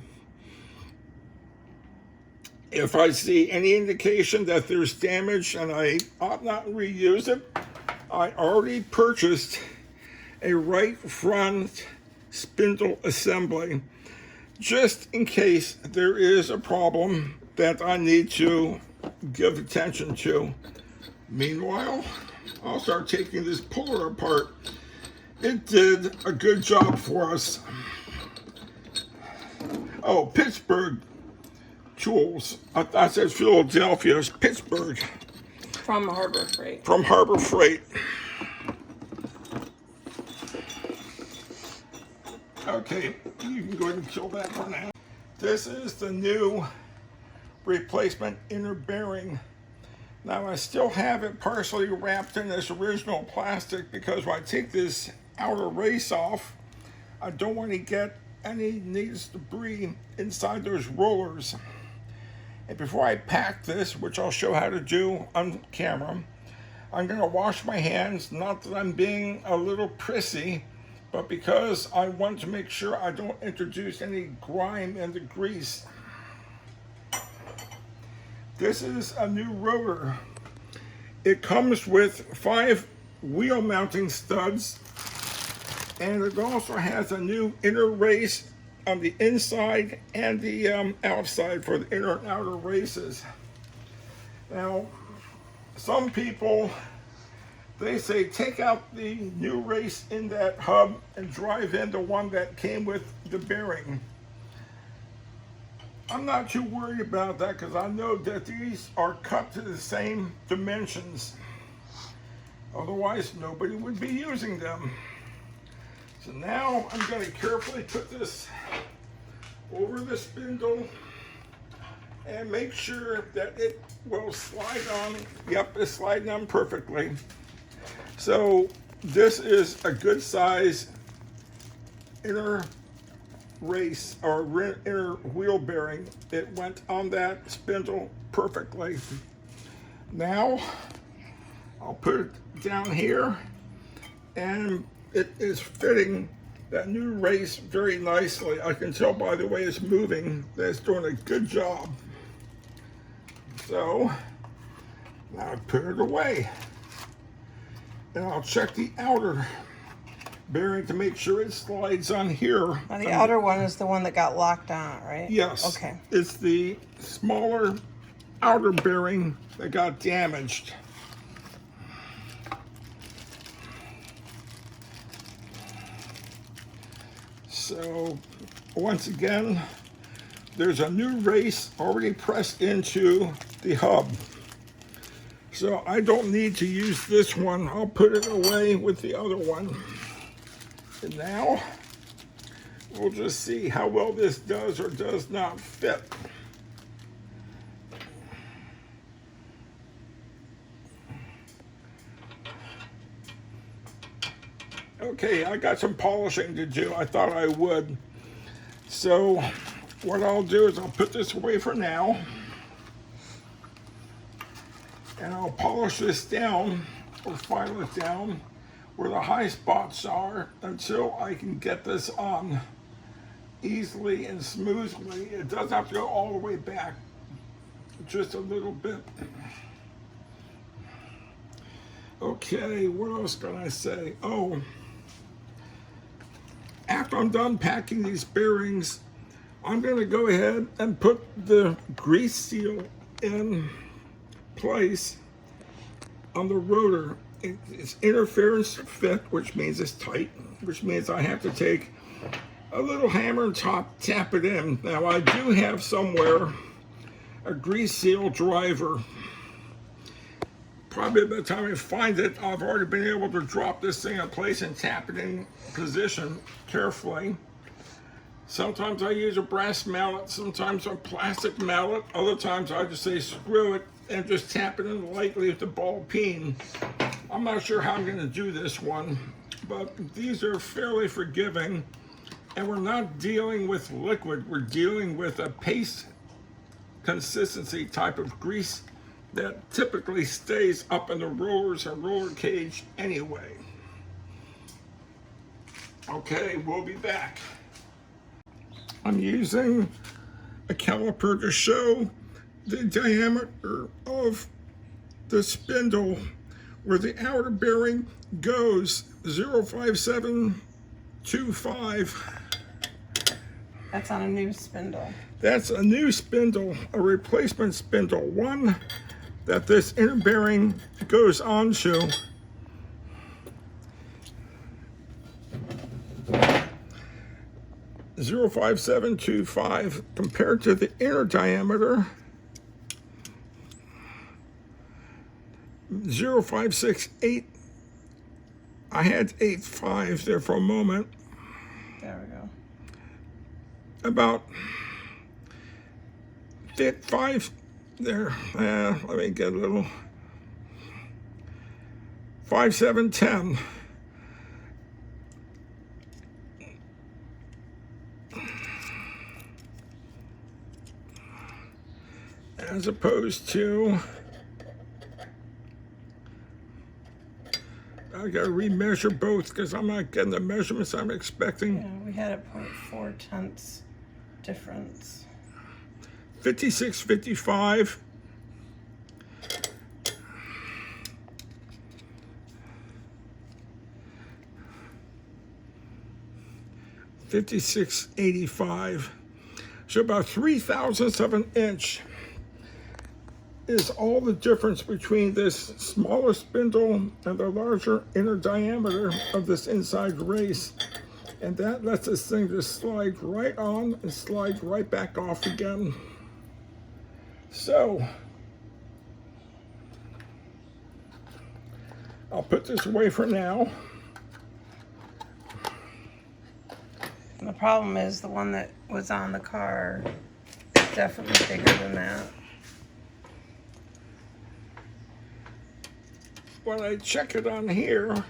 If I see any indication that there's damage and I ought not reuse it, I already purchased a right front spindle assembly just in case there is a problem that I need to give attention to. Meanwhile, I'll start taking this puller apart. It did a good job for us. Oh, Pittsburgh tools. I said Philadelphia, it's Pittsburgh. From Harbor Freight. From Harbor Freight. Okay, you can go ahead and kill that for now. This is the new replacement inner bearing. Now I still have it partially wrapped in this original plastic because when I take this outer race off, I don't want to get any needless debris inside those rollers. And before I pack this, which I'll show how to do on camera, I'm going to wash my hands, not that I'm being a little prissy, but because I want to make sure I don't introduce any grime in the grease. This is a new rotor. It comes with 5 wheel mounting studs, and it also has a new inner race on the inside and the outside for the inner and outer races. Now, some people, they say take out the new race in that hub and drive in the one that came with the bearing. I'm not too worried about that because I know that these are cut to the same dimensions. Otherwise, nobody would be using them. So now I'm going to carefully put this over the spindle and make sure that it will slide on. Yep, it's sliding on perfectly. So this is a good size inner race or inner wheel bearing. It went on that spindle perfectly. Now I'll put it down here, and it is fitting that new race very nicely. I can tell by the way it's moving that it's doing a good job. So now I put it away, and I'll check the outer bearing to make sure it slides on here. Now the outer one is the one that got locked on, right? Yes. Okay. It's the smaller outer bearing that got damaged. So once again, there's a new race already pressed into the hub. So I don't need to use this one. I'll put it away with the other one. And now we'll just see how well this does or does not fit. Okay, I got some polishing to do. I thought I would. So what I'll do is I'll put this away for now, and I'll polish this down or file it down where the high spots are until I can get this on easily and smoothly. It doesn't have to go all the way back, just a little bit. Okay, what else can I say? Oh, after I'm done packing these bearings, I'm going to go ahead and put the grease seal in place on the rotor. It's interference fit, which means it's tight, which means I have to take a little hammer and tap it in. Now I do have somewhere a grease seal driver. Probably by the time I find it, I've already been able to drop this thing in place and tap it in position carefully. Sometimes I use a brass mallet, sometimes a plastic mallet, other times I just say screw it and just tap it in lightly with the ball peen. I'm not sure how I'm going to do this one, but these are fairly forgiving, and we're not dealing with liquid, we're dealing with a paste consistency type of grease that typically stays up in the rotors and roller cage anyway. Okay, we'll be back. I'm using a caliper to show the diameter of the spindle where the outer bearing goes, 05725. That's on a new spindle. That's a new spindle, a replacement spindle, one that this inner bearing goes onto. .05725 compared to the inner diameter 0.568. I had 8.5 there for a moment. There we go. About 5 there. Let me get a little. 5.710. As opposed to, I gotta remeasure both because I'm not getting the measurements I'm expecting. Yeah, we had a 0.4 tenths difference. 56.55. $56.85. So about 3/1000ths of an inch is all the difference between this smaller spindle and the larger inner diameter of this inside race. And that lets this thing just slide right on and slide right back off again. So, I'll put this away for now. And the problem is the one that was on the car is definitely bigger than that. When I check it on here,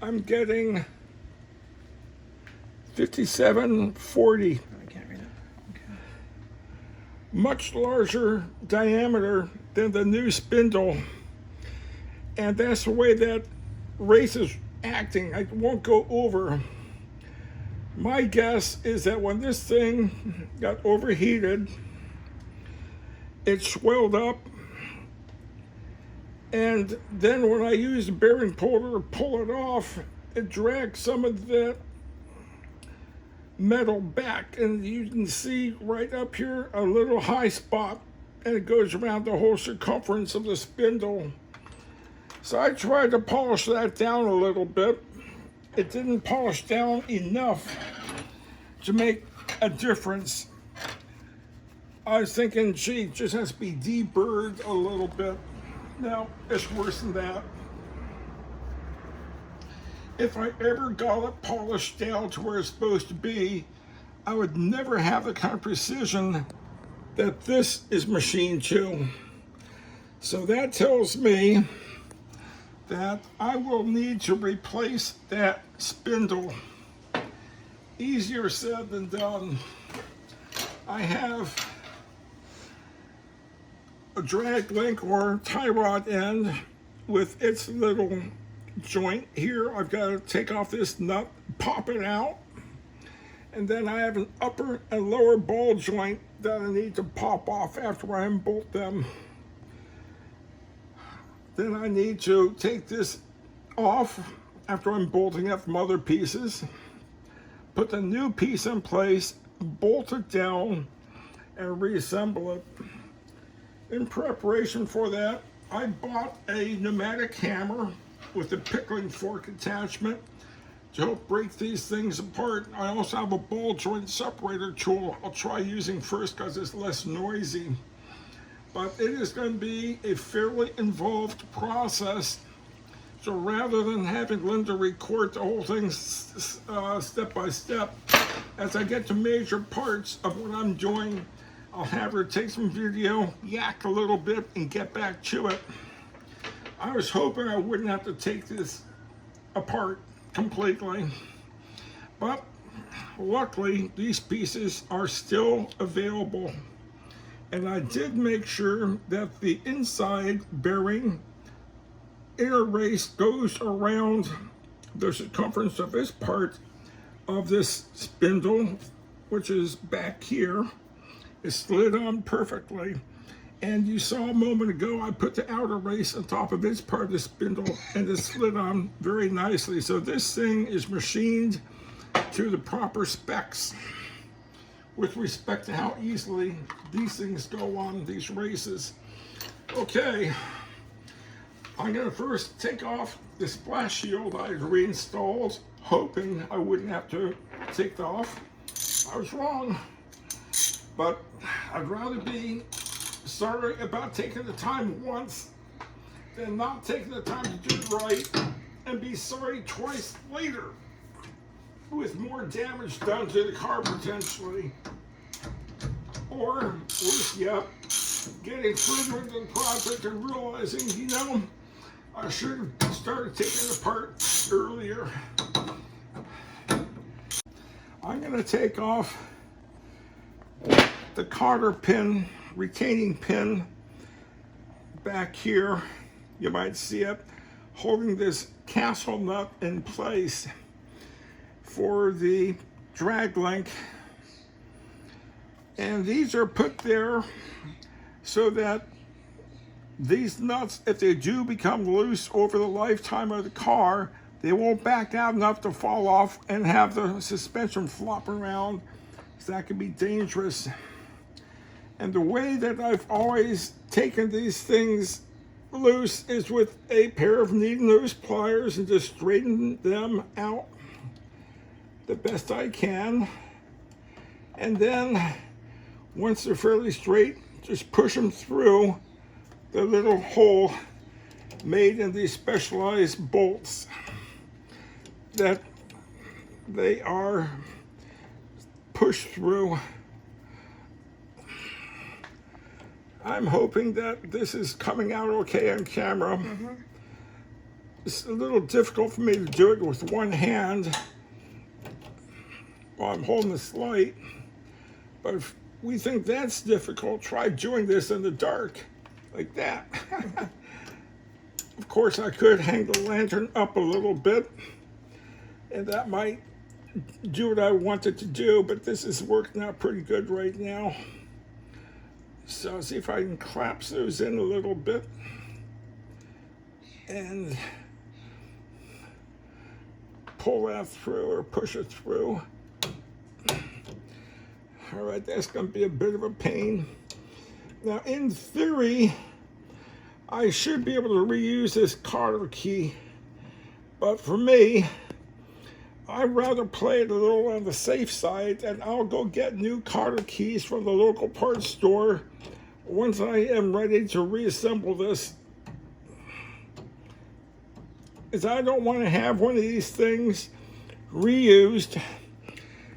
I'm getting 5740. I can't read it. Okay. Much larger diameter than the new spindle. And that's the way that race is acting. I won't go over. My guess is that when this thing got overheated, it swelled up. And then when I used the bearing puller to pull it off, it dragged some of that metal back. And you can see right up here a little high spot, and it goes around the whole circumference of the spindle. So I tried to polish that down a little bit. It didn't polish down enough to make a difference. I was thinking, gee, it just has to be deburred a little bit. No, it's worse than that. If I ever got it polished down to where it's supposed to be, I would never have the kind of precision that this is machined to. So that tells me that I will need to replace that spindle. Easier said than done. I have a drag link or tie rod end with its little joint here. I've got to take off this nut, pop it out, and then I have an upper and lower ball joint that I need to pop off after I unbolt them. Then I need to take this off after I'm bolting it from other pieces, put the new piece in place, bolt it down, and reassemble it. In preparation for that, I bought a pneumatic hammer with a pickling fork attachment to help break these things apart. I also have a ball joint separator tool I'll try using first because it's less noisy. But it is going to be a fairly involved process. So rather than having Lynda record the whole thing step by step, as I get to major parts of what I'm doing, I'll have her take some video, yak a little bit, and get back to it. I was hoping I wouldn't have to take this apart completely, but luckily these pieces are still available. And I did make sure that the inside bearing inner race goes around the circumference of this part of this spindle, which is back here. It's slid on perfectly. And you saw a moment ago, I put the outer race on top of this part of the spindle, and it slid on very nicely. So this thing is machined to the proper specs with respect to how easily these things go on these races. Okay, I'm gonna first take off the splash shield I reinstalled, hoping I wouldn't have to take that off. I was wrong, but I'd rather be sorry about taking the time once than not taking the time to do it right and be sorry twice later with more damage done to the car potentially. Or worse yet, getting further into the project and realizing, you know, I should have started taking it apart earlier. I'm going to take off the cotter pin, retaining pin back here. You might see it holding this castle nut in place for the drag link. And these are put there so that these nuts, if they do become loose over the lifetime of the car, they won't back out enough to fall off and have the suspension flop around, because that can be dangerous. And the way that I've always taken these things loose is with a pair of needle nose pliers and just straighten them out the best I can. And then once they're fairly straight, just push them through the little hole made in these specialized bolts that they are pushed through. I'm hoping that this is coming out okay on camera. It's a little difficult for me to do it with one hand while I'm holding this light, but if we think that's difficult, try doing this in the dark like that. Of course, I could hang the lantern up a little bit, and that might do what I wanted to do, but this is working out pretty good right now. So see if I can collapse those in a little bit and pull that through or push it through. All right, that's going to be a bit of a pain. Now, in theory, I should be able to reuse this cotter key, but for me, I'd rather play it a little on the safe side, and I'll go get new cotter keys from the local parts store once I am ready to reassemble this. Because I don't want to have one of these things reused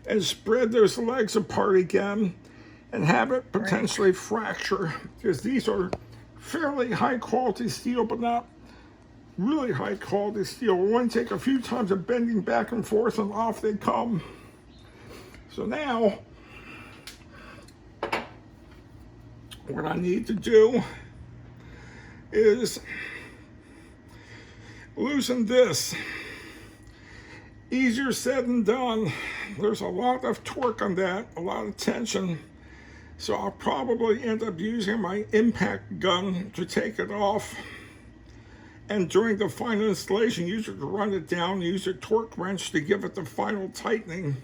and spread those legs apart again and have it potentially fracture, because these are fairly high quality steel, but not really high quality steel. It only take a few times of bending back and forth and off they come. So now what I need to do is loosen this. Easier said than done. There's a lot of torque on that, a lot of tension. So I'll probably end up using my impact gun to take it off. And during the final installation, use it to run it down, use a torque wrench to give it the final tightening.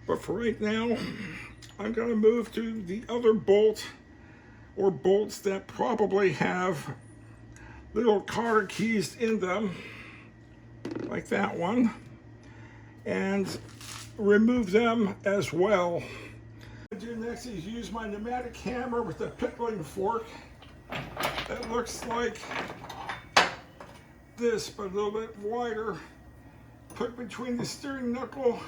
But for right now, I'm going to move to the other bolt, or bolts that probably have little cotter keys in them, like that one. and remove them as well. What I do next is use my pneumatic hammer with a pickling fork that looks like this, but a little bit wider. Put between the steering knuckle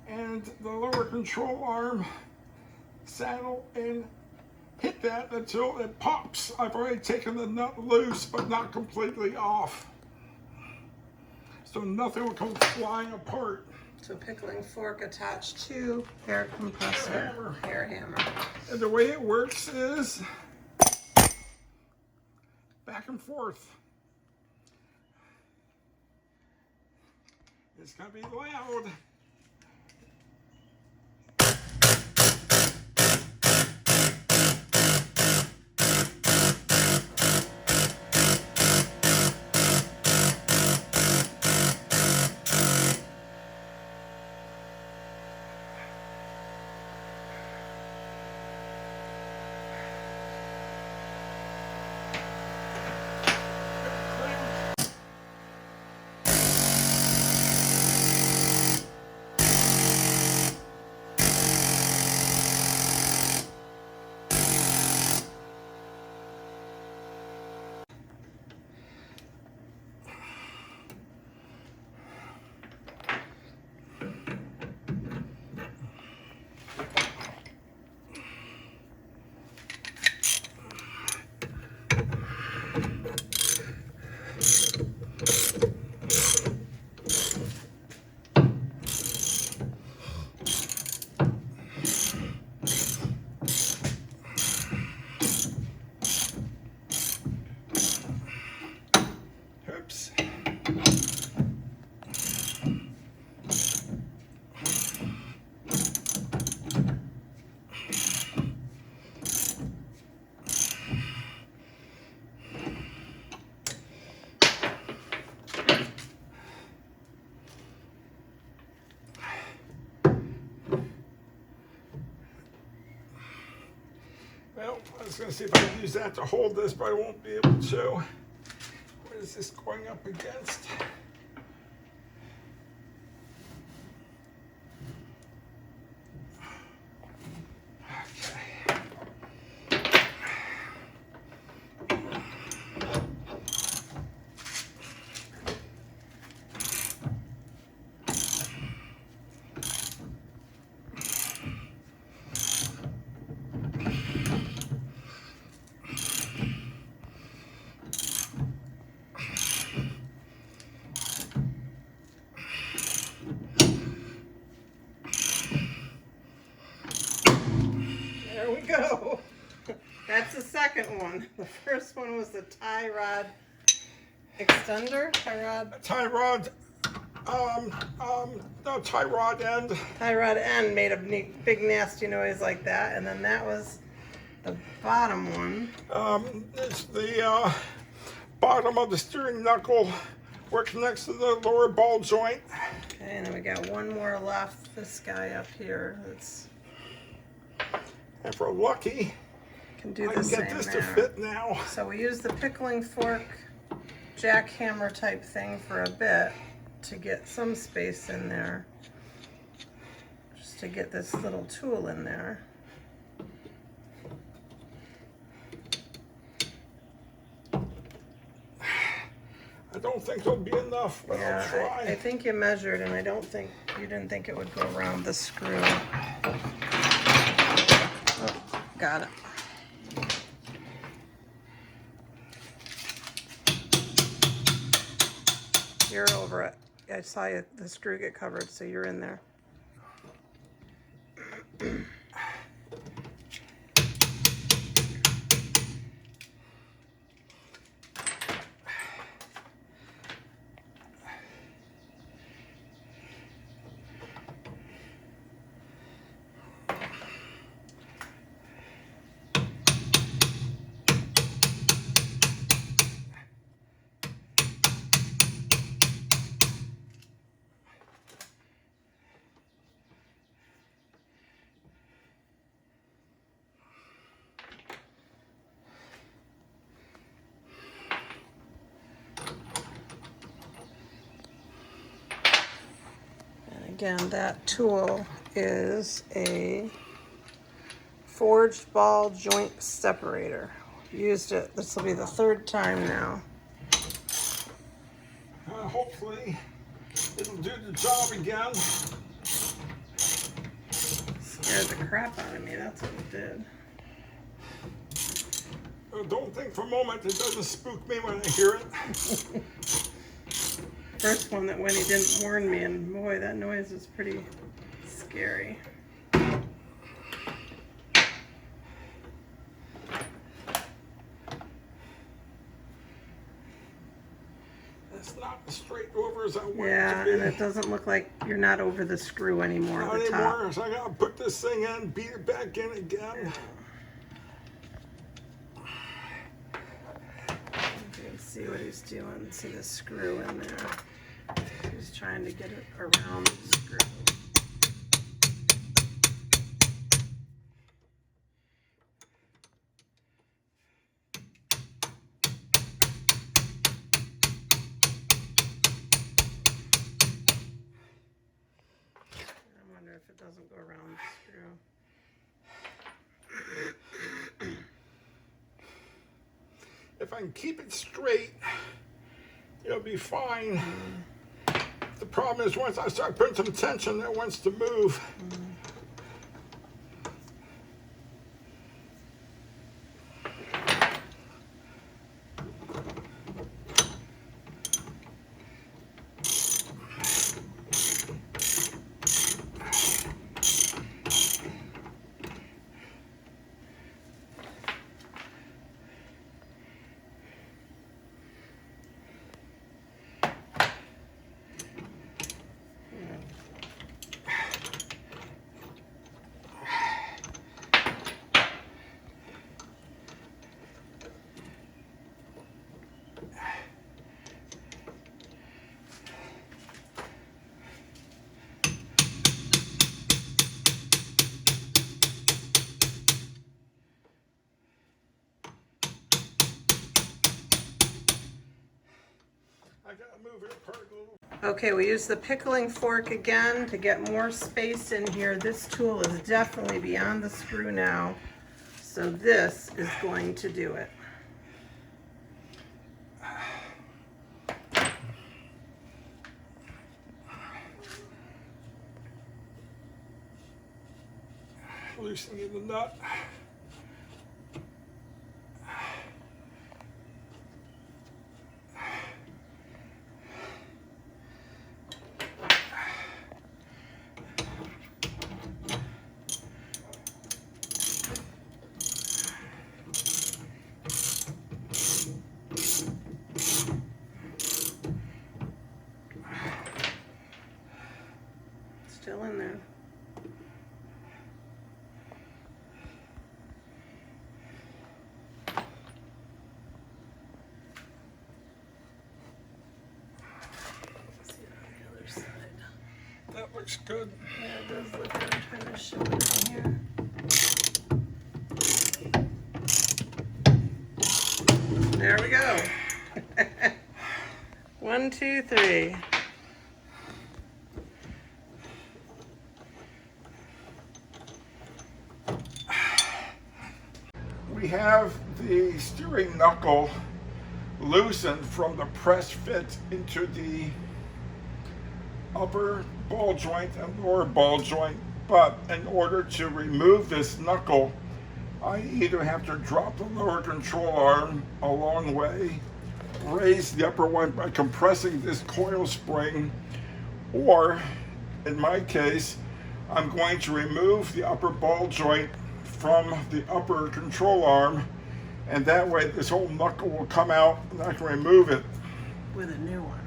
and the lower control arm saddle and hit that until it pops. I've already taken the nut loose, but not completely off, so nothing will come flying apart. So pickling fork attached to air compressor, air hammer. And the way it works is back and forth. It's gonna be loud. Oops. Well, I was going to see if I could use that to hold this, but I won't be able to. What is this going up against? There we go. That's the second one. The first one was the tie rod extender, tie rod. Tie rod, no, tie rod end. Tie rod end made a big nasty noise like that, and then that was the bottom one. It's the bottom of the steering knuckle where it connects to the lower ball joint. Okay, and then we got one more left. This guy up here. That's. And if we're lucky, Can do I the can same get this there. to fit now. So we use the pickling fork jackhammer type thing for a bit to get some space in there, just to get this little tool in there. I don't think it'll be enough, but I'll try. I think you measured, and I don't think you didn't think it would go around the screw. Oh, got it. You're over it. I saw you, the screw get covered, so you're in there. Again, that tool is a forged ball joint separator. Used it, this will be the third time now. Hopefully it'll do the job again. Scared the crap out of me, that's what it did. Don't think for a moment it doesn't spook me when I hear it. First one that when he didn't warn me, and boy, that noise is pretty scary. It's not as straight over as I want Yeah, it to be. and it doesn't look like you're not over the screw anymore Not at the anymore, top. so I gotta put this thing in, beat it back in again. You can see what he's doing. See the screw in there. He's trying to get it around the screw. I wonder if it doesn't go around the screw. If I can keep it straight, it'll be fine. The problem is once I start putting some tension, it wants to move. I gotta move it apart a little. Okay, we use the pickling fork again to get more space in here. This tool is definitely beyond the screw now, so this is going to do it. Loosening the nut. Still in there. That looks good. Yeah, it does look good. I'm trying to show it in here. There we go. 1, 2, 3. We have the steering knuckle loosened from the press fit into the upper ball joint and lower ball joint, but in order to remove this knuckle, I either have to drop the lower control arm a long way, raise the upper one by compressing this coil spring, or in my case, I'm going to remove the upper ball joint from the upper control arm, and that way this whole knuckle will come out and I can remove it. With a new one.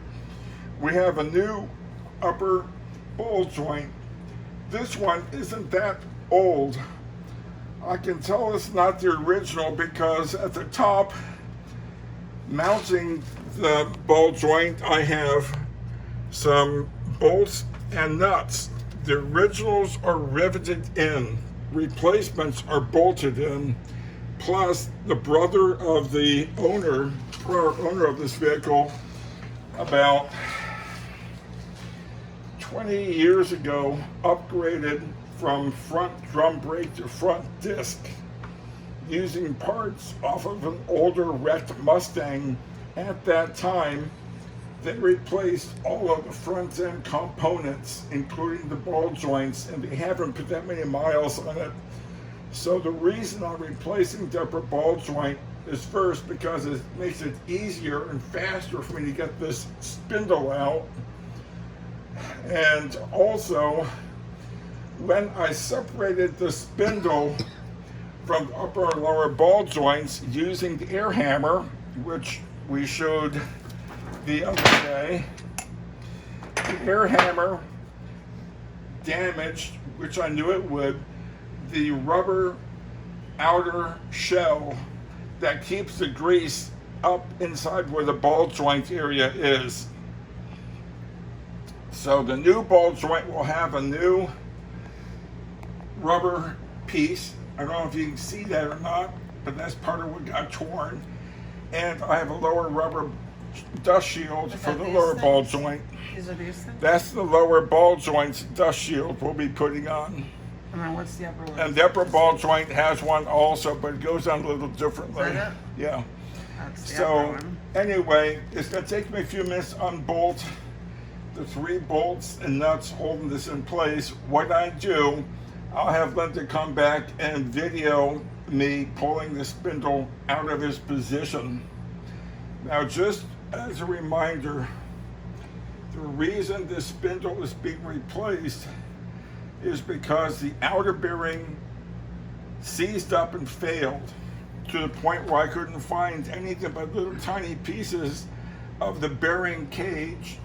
We have a new upper ball joint. This one isn't that old. I can tell it's not the original because at the top, mounting the ball joint, I have some bolts and nuts. The originals are riveted in. Replacements are bolted in. Plus, the brother of the prior owner of this vehicle, about 20 years ago upgraded from front drum brake to front disc using parts off of an older wrecked Mustang. At that time, they replaced all of the front end components, including the ball joints, and they haven't put that many miles on it. So the reason I'm replacing the upper ball joint is first because it makes it easier and faster for me to get this spindle out. And also, when I separated the spindle from the upper and lower ball joints using the air hammer, which we showed the other day, the air hammer damaged, which I knew it would, the rubber outer shell that keeps the grease up inside where the ball joint area is. So the new ball joint will have a new rubber piece. I don't know if you can see that or not, but that's part of what got torn. And I have a lower rubber dust shield for the lower ball joint. These are these things? That's the lower ball joint's dust shield we'll be putting on. And then what's the upper one? And the upper ball joint has one also, but it goes on a little differently. Is that it? Yeah. That's the So upper one. anyway, it's going to take me a few minutes to unbolt the 3 bolts and nuts holding this in place. What I do, I'll have Lynda come back and video me pulling the spindle out of its position. Now, just as a reminder, the reason this spindle is being replaced is because the outer bearing seized up and failed to the point where I couldn't find anything but little tiny pieces of the bearing cage,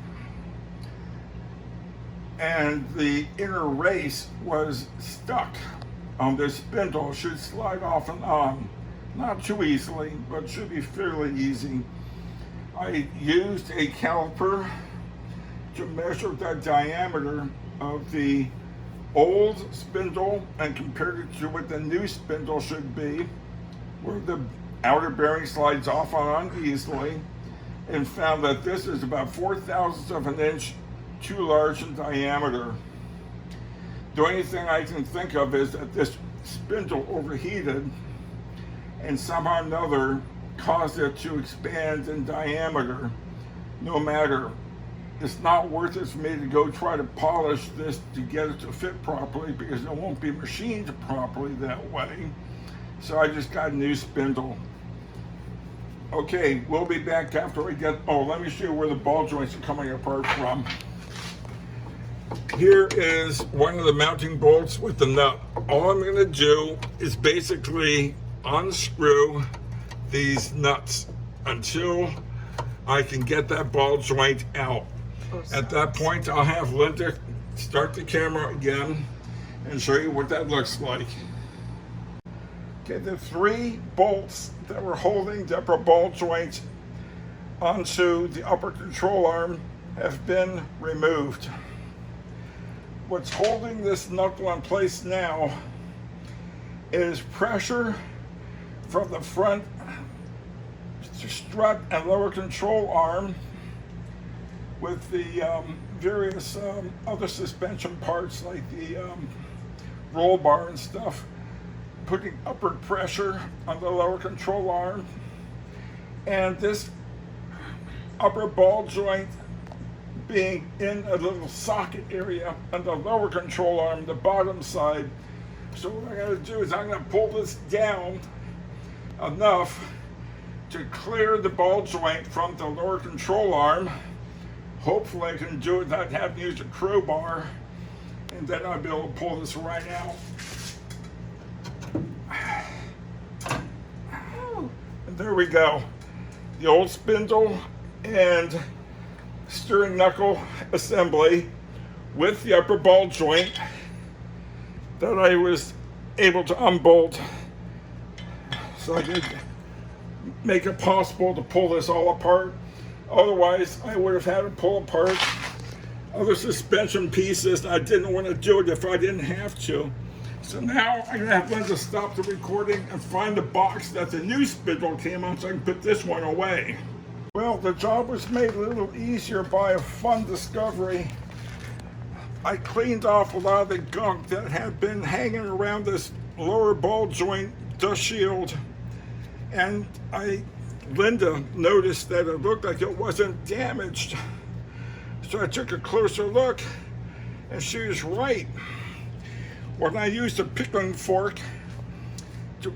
and the inner race was stuck on this spindle. It should slide off and on, not too easily, but should be fairly easy. I used a caliper to measure the diameter of the old spindle and compared it to what the new spindle should be, where the outer bearing slides off and on easily, and found that this is about 0.04 of an inch too large in diameter. The only thing I can think of is that this spindle overheated and somehow or another caused it to expand in diameter. No matter, it's not worth it for me to go try to polish this to get it to fit properly, because it won't be machined properly that way. So I just got a new spindle. Okay, we'll be back after we get, let me show you where the ball joints are coming apart from. Here is one of the mounting bolts with the nut. All I'm going to do is basically unscrew these nuts until I can get that ball joint out. At that point, I'll have Lynda start the camera again and show you what that looks like. Okay, the 3 bolts that were holding the upper ball joint onto the upper control arm have been removed. What's holding this knuckle in place now is pressure from the front strut and lower control arm with the various other suspension parts like the roll bar and stuff, putting upward pressure on the lower control arm. And this upper ball joint being in a little socket area on the lower control arm, the bottom side. So what I'm going to do is I'm going to pull this down enough to clear the ball joint from the lower control arm. Hopefully I can do it without having to use a crowbar, and then I'll be able to pull this right out. And there we go. The old spindle and steering knuckle assembly with the upper ball joint that I was able to unbolt, so I could make it possible to pull this all apart. Otherwise, I would have had to pull apart other suspension pieces. I didn't want to do it if I didn't have to. So now I'm going to have Lynda stop the recording and find the box that the new spindle came on so I can put this one away. Well, the job was made a little easier by a fun discovery. I cleaned off a lot of the gunk that had been hanging around this lower ball joint dust shield, and Lynda noticed that it looked like it wasn't damaged. So I took a closer look, and she was right. When I used a pickling fork to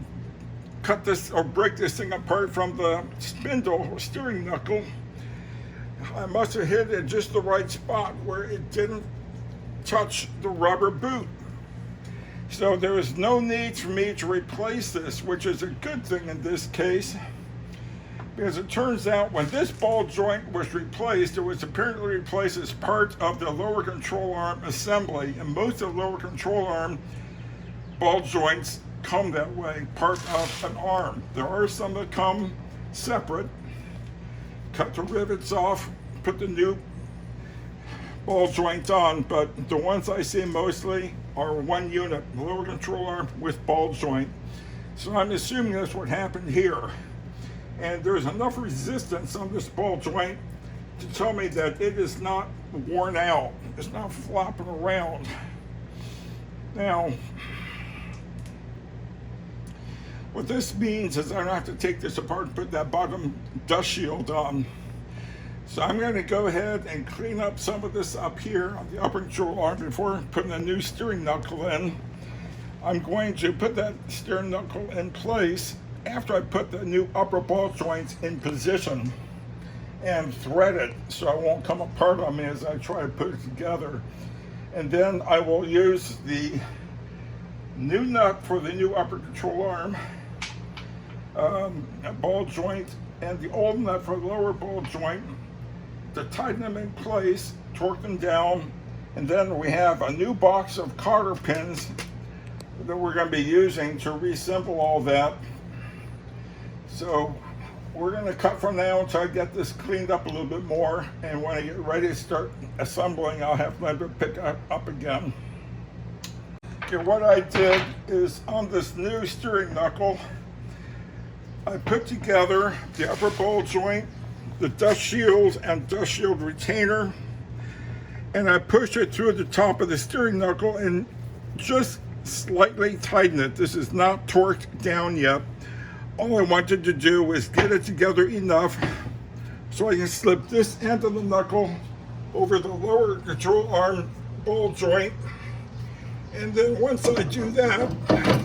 cut this or break this thing apart from the spindle or steering knuckle, I must have hit it at just the right spot where it didn't touch the rubber boot. So there was no need for me to replace this, which is a good thing in this case, because it turns out when this ball joint was replaced, it was apparently replaced as part of the lower control arm assembly, and most of the lower control arm ball joints come that way, part of an arm. There are some that come separate. Cut the rivets off, put the new ball joint on, but the ones I see mostly are one unit, lower control arm with ball joint. So I'm assuming that's what happened here. And there's enough resistance on this ball joint to tell me that it is not worn out. It's not flopping around. Now, what this means is I don't have to take this apart and put that bottom dust shield on. So I'm going to go ahead and clean up some of this up here on the upper control arm before putting a new steering knuckle in. I'm going to put that steering knuckle in place after I put the new upper ball joints in position and thread it so it won't come apart on me as I try to put it together. And then I will use the new nut for the new upper control arm, ball joint, and the old nut for the lower ball joint to tighten them in place, torque them down, and then we have a new box of cotter pins that we're going to be using to reassemble all that. So we're going to cut from now until I get this cleaned up a little bit more, and when I get ready to start assembling, I'll have Lynda pick up again. Okay, what I did is on this new steering knuckle, I put together the upper ball joint, the dust shield and dust shield retainer, and I pushed it through the top of the steering knuckle and just slightly tighten it. This is not torqued down yet. All I wanted to do was get it together enough so I can slip this end of the knuckle over the lower control arm ball joint, and then once I do that,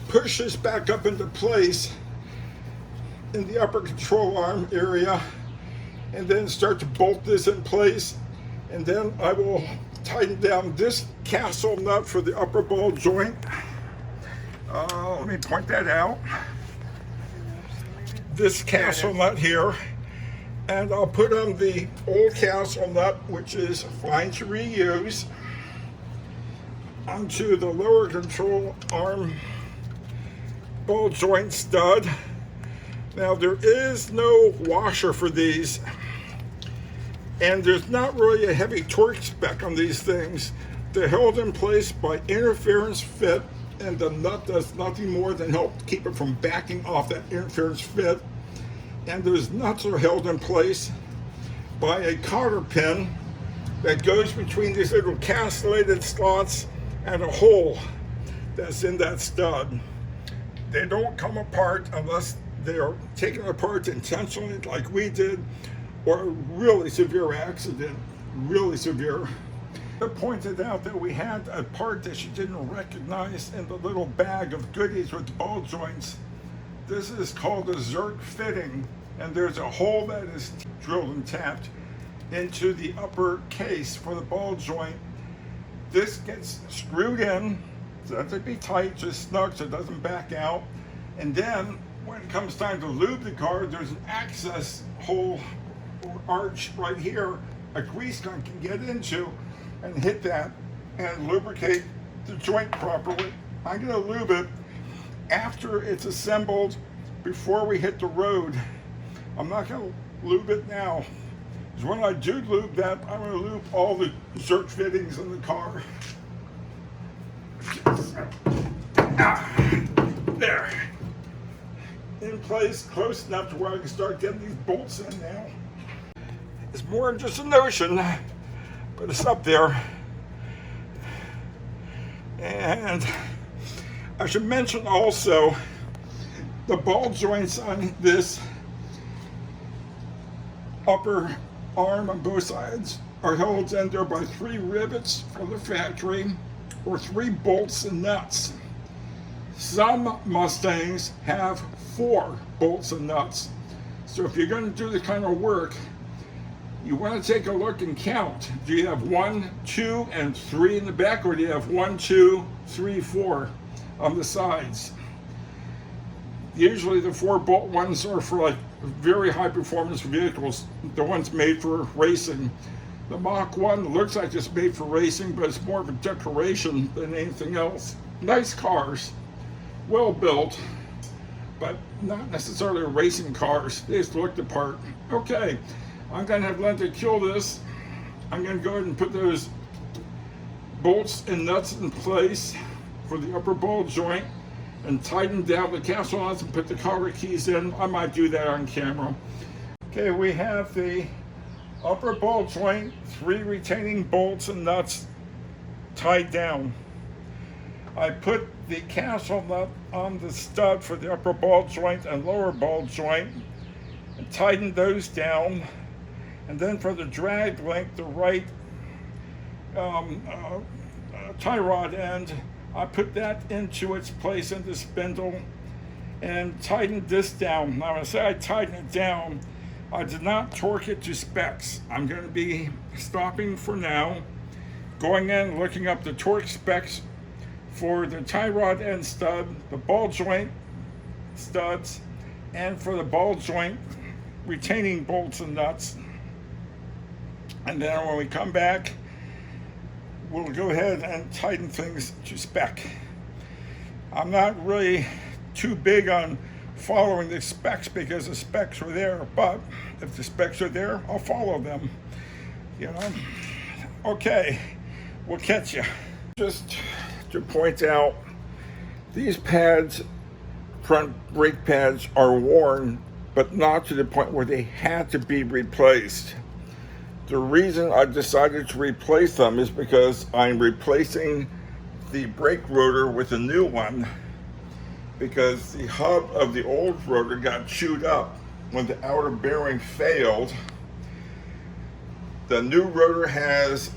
push this back up into place in the upper control arm area, and then start to bolt this in place, and then I will tighten down this castle nut for the upper ball joint. Let me point that out. This castle nut here, and I'll put on the old castle nut, which is fine to reuse, onto the lower control arm ball joint stud. Now there is no washer for these, and there's not really a heavy torque spec on these things. They're held in place by interference fit, and the nut does nothing more than help keep it from backing off that interference fit. And those nuts are held in place by a cotter pin that goes between these little castellated slots and a hole that's in that stud. They don't come apart unless they are taken apart intentionally like we did, or a really severe accident, really severe. It pointed out that we had a part that she didn't recognize in the little bag of goodies with the ball joints. This is called a Zerk fitting, and there's a hole that is drilled and tapped into the upper case for the ball joint. This gets screwed in, so that to be tight, just snug so it doesn't back out. And then when it comes time to lube the car, there's an access hole or arch right here a grease gun can get into and hit that and lubricate the joint properly. I'm going to lube it after it's assembled, before we hit the road. I'm not going to lube it now, because when I do lube that, I'm going to lube all the Zerk fittings in the car. There. In place, close enough to where I can start getting these bolts in now. It's more than just a notion, but it's up there. And I should mention also the ball joints on this upper arm on both sides are held in there by 3 rivets from the factory or 3 bolts and nuts. Some Mustangs have 4 bolts and nuts. So if you're going to do the kind of work, you want to take a look and count. Do you have 1, 2, and 3 in the back, or do you have 1, 2, 3, 4 on the sides? Usually the 4 bolt ones are for like very high performance vehicles, the ones made for racing. The Mach 1 looks like it's made for racing, but it's more of a decoration than anything else. Nice cars, well built, but not necessarily racing cars. They just look the part. Okay, I'm gonna have Lynda kill this. I'm gonna go ahead and put those bolts and nuts in place for the upper ball joint and tighten down the capsule nuts and put the cotter keys in. I might do that on camera. Okay, we have the upper ball joint, 3 retaining bolts and nuts tied down. I put the capsule nut on the stud for the upper ball joint and lower ball joint and tightened those down. And then for the drag link, the right tie rod end, I put that into its place in the spindle and tightened this down. Now, when I say I tightened it down, I did not torque it to specs. I'm going to be stopping for now, going in, looking up the torque specs for the tie rod end stud, the ball joint studs, and for the ball joint retaining bolts and nuts. And then when we come back, we'll go ahead and tighten things to spec. I'm not really too big on following the specs because the specs are there, but if the specs are there, I'll follow them. You know? Okay, we'll catch you. Just to point out, these pads, front brake pads, are worn, but not to the point where they had to be replaced. The reason I decided to replace them is because I'm replacing the brake rotor with a new one, because the hub of the old rotor got chewed up when the outer bearing failed. The new rotor has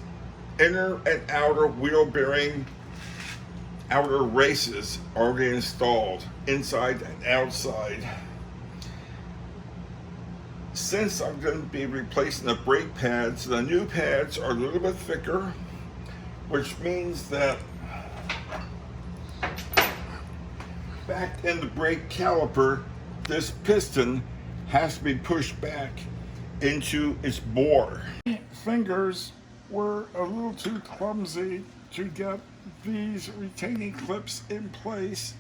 inner and outer wheel bearing outer races already installed, inside and outside. Since I'm going to be replacing the brake pads, the new pads are a little bit thicker, which means that back in the brake caliper, this piston has to be pushed back into its bore. Fingers were a little too clumsy to get these retaining clips in place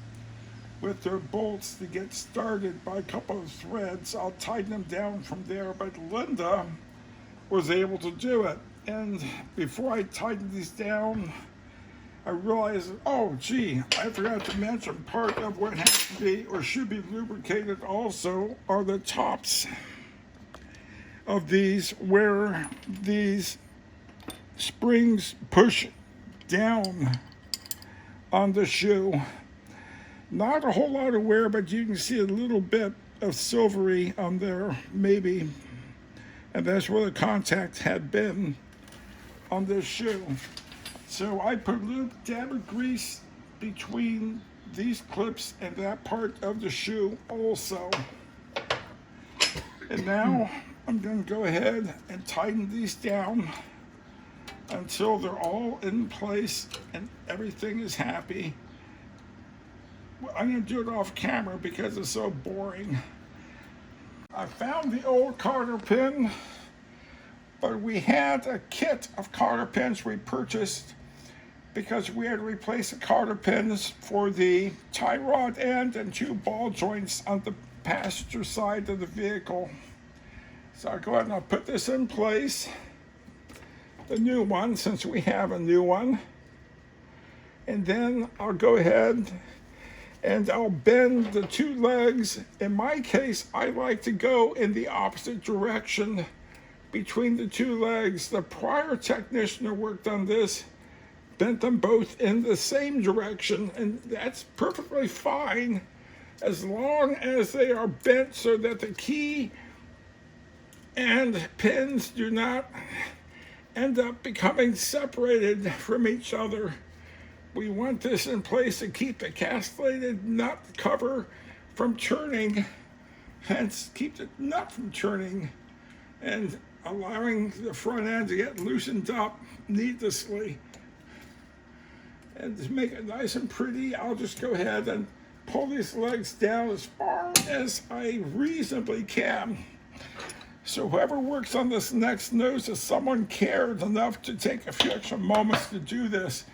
with their bolts to get started by a couple of threads. I'll tighten them down from there, but Lynda was able to do it. And before I tightened these down, I realized, oh gee, I forgot to mention part of what has to be or should be lubricated also are the tops of these, where these springs push down on the shoe. Not a whole lot of wear, but you can see a little bit of silvery on there, maybe. And that's where the contact had been on this shoe. So I put a little dab of grease between these clips and that part of the shoe also. And now I'm going to go ahead and tighten these down until they're all in place and everything is happy. I'm going to do it off camera because it's so boring. I found the old cotter pin, but we had a kit of cotter pins we purchased because we had to replace the cotter pins for the tie rod end and 2 ball joints on the passenger side of the vehicle. So I'll go ahead and I'll put this in place, the new one, since we have a new one. And then I'll go ahead and I'll bend the 2 legs. In my case, I like to go in the opposite direction between the 2 legs. The prior technician who worked on this bent them both in the same direction, and that's perfectly fine as long as they are bent so that the key and pins do not end up becoming separated from each other. We want this in place to keep the castellated nut cover from turning, hence keep the nut from turning and allowing the front end to get loosened up needlessly. And to make it nice and pretty, I'll just go ahead and pull these legs down as far as I reasonably can. So whoever works on this next knows that someone cared enough to take a few extra moments to do this.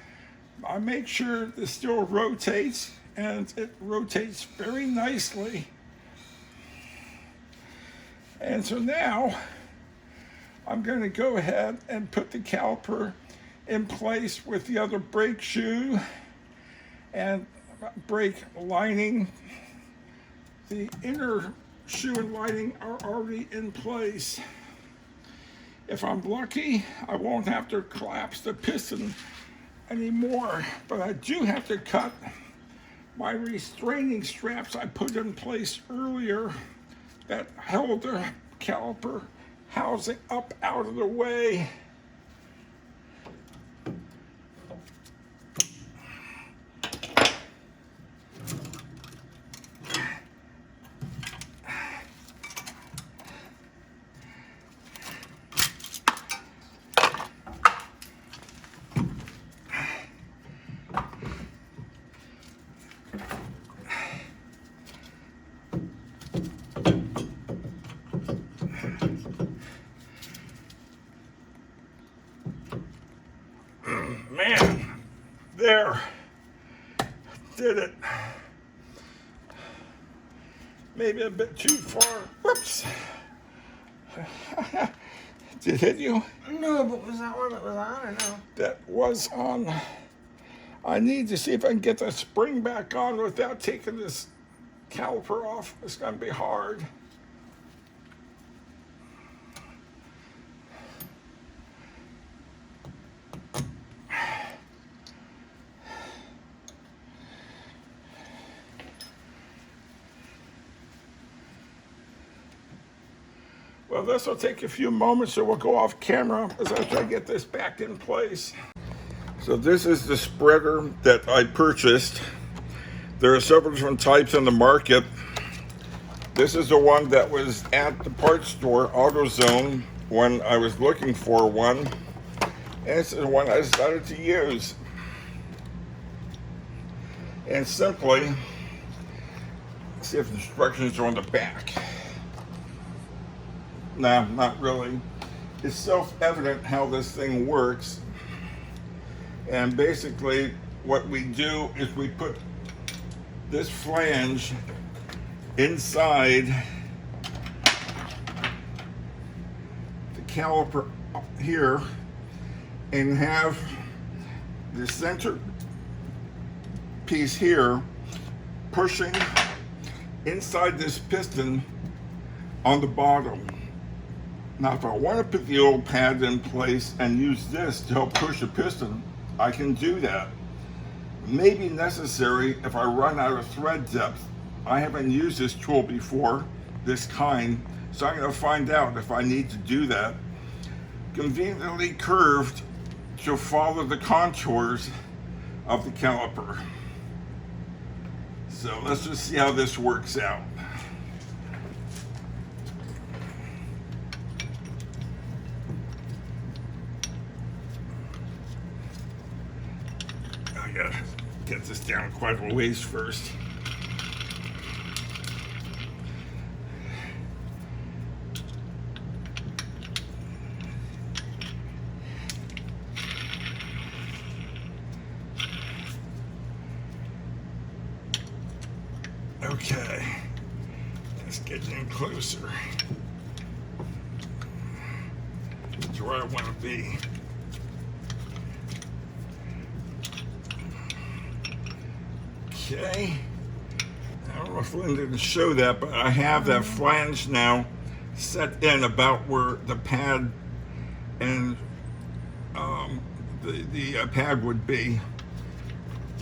I make sure this still rotates, and it rotates very nicely. And so now I'm going to go ahead and put the caliper in place with the other brake shoe and brake lining. The inner shoe and lining are already in place. If I'm lucky, I won't have to collapse the piston anymore, but I do have to cut my restraining straps I put in place earlier that held the caliper housing up out of the way. Man, there, did it. Maybe a bit too far. Whoops. Did it hit you? No, but was that one that was on or no? That was on. I need to see if I can get the spring back on without taking this caliper off. It's going to be hard. Well, this will take a few moments, so we'll go off camera as I try to get this back in place. So this is the spreader that I purchased. There are several different types in the market. This is the one that was at the parts store, AutoZone, when I was looking for one. And this is the one I decided to use. And simply, see if instructions are on the back. No, not really. It's self-evident how this thing works. And basically, what we do is we put this flange inside the caliper up here and have the center piece here pushing inside this piston on the bottom. Now, if I want to put the old pad in place and use this to help push a piston, I can do that. It may be necessary if I run out of thread depth. I haven't used this tool before, this kind, so I'm going to find out if I need to do that. Conveniently curved to follow the contours of the caliper. So let's just see how this works out. I gotta get this down quite a ways first. Okay, let's get in closer to where I want to be. Okay, I don't know if Lynda can show that, but I have that flange now set in about where the pad and the pad would be.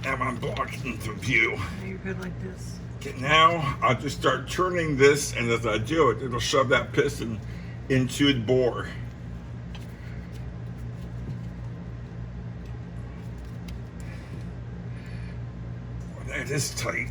And I'm blocking the view. You're good like this. Okay, now I'll just start turning this, and as I do it, it'll shove that piston into the bore. Well, that is tight.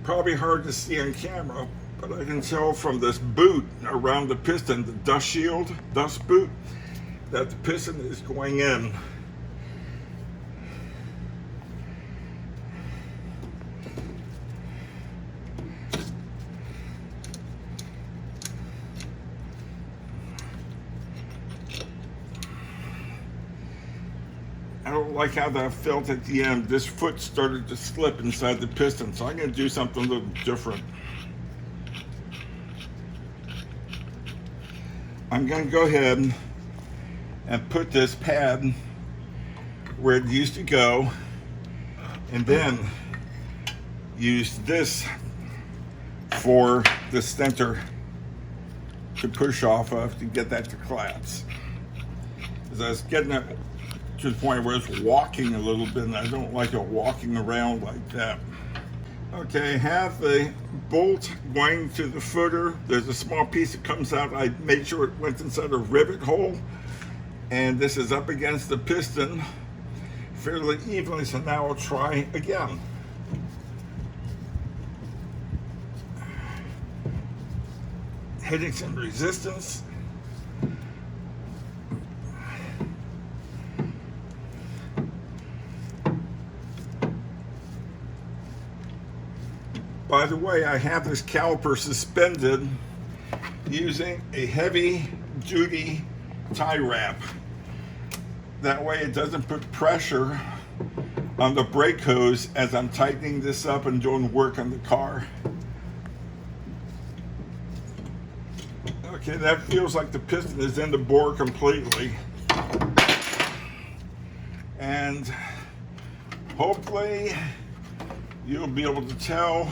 Probably hard to see on camera, but I can tell from this boot around the piston, the dust shield, dust boot, that the piston is going in. I don't like how that felt at the end. This foot started to slip inside the piston, so I'm going to do something a little different. I'm going to go ahead and put this pad where it used to go, and then use this for the center to push off of to get that to collapse. As I was getting it to the point where it's walking a little bit, and I don't like it walking around like that. Okay, have the bolt going to the footer. There's a small piece that comes out. I made sure it went inside a rivet hole, and this is up against the piston fairly evenly, so now I'll try again. Hitting some resistance. By the way, I have this caliper suspended using a heavy-duty tie wrap. That way it doesn't put pressure on the brake hose as I'm tightening this up and doing work on the car. Okay, that feels like the piston is in the bore completely. And hopefully you'll be able to tell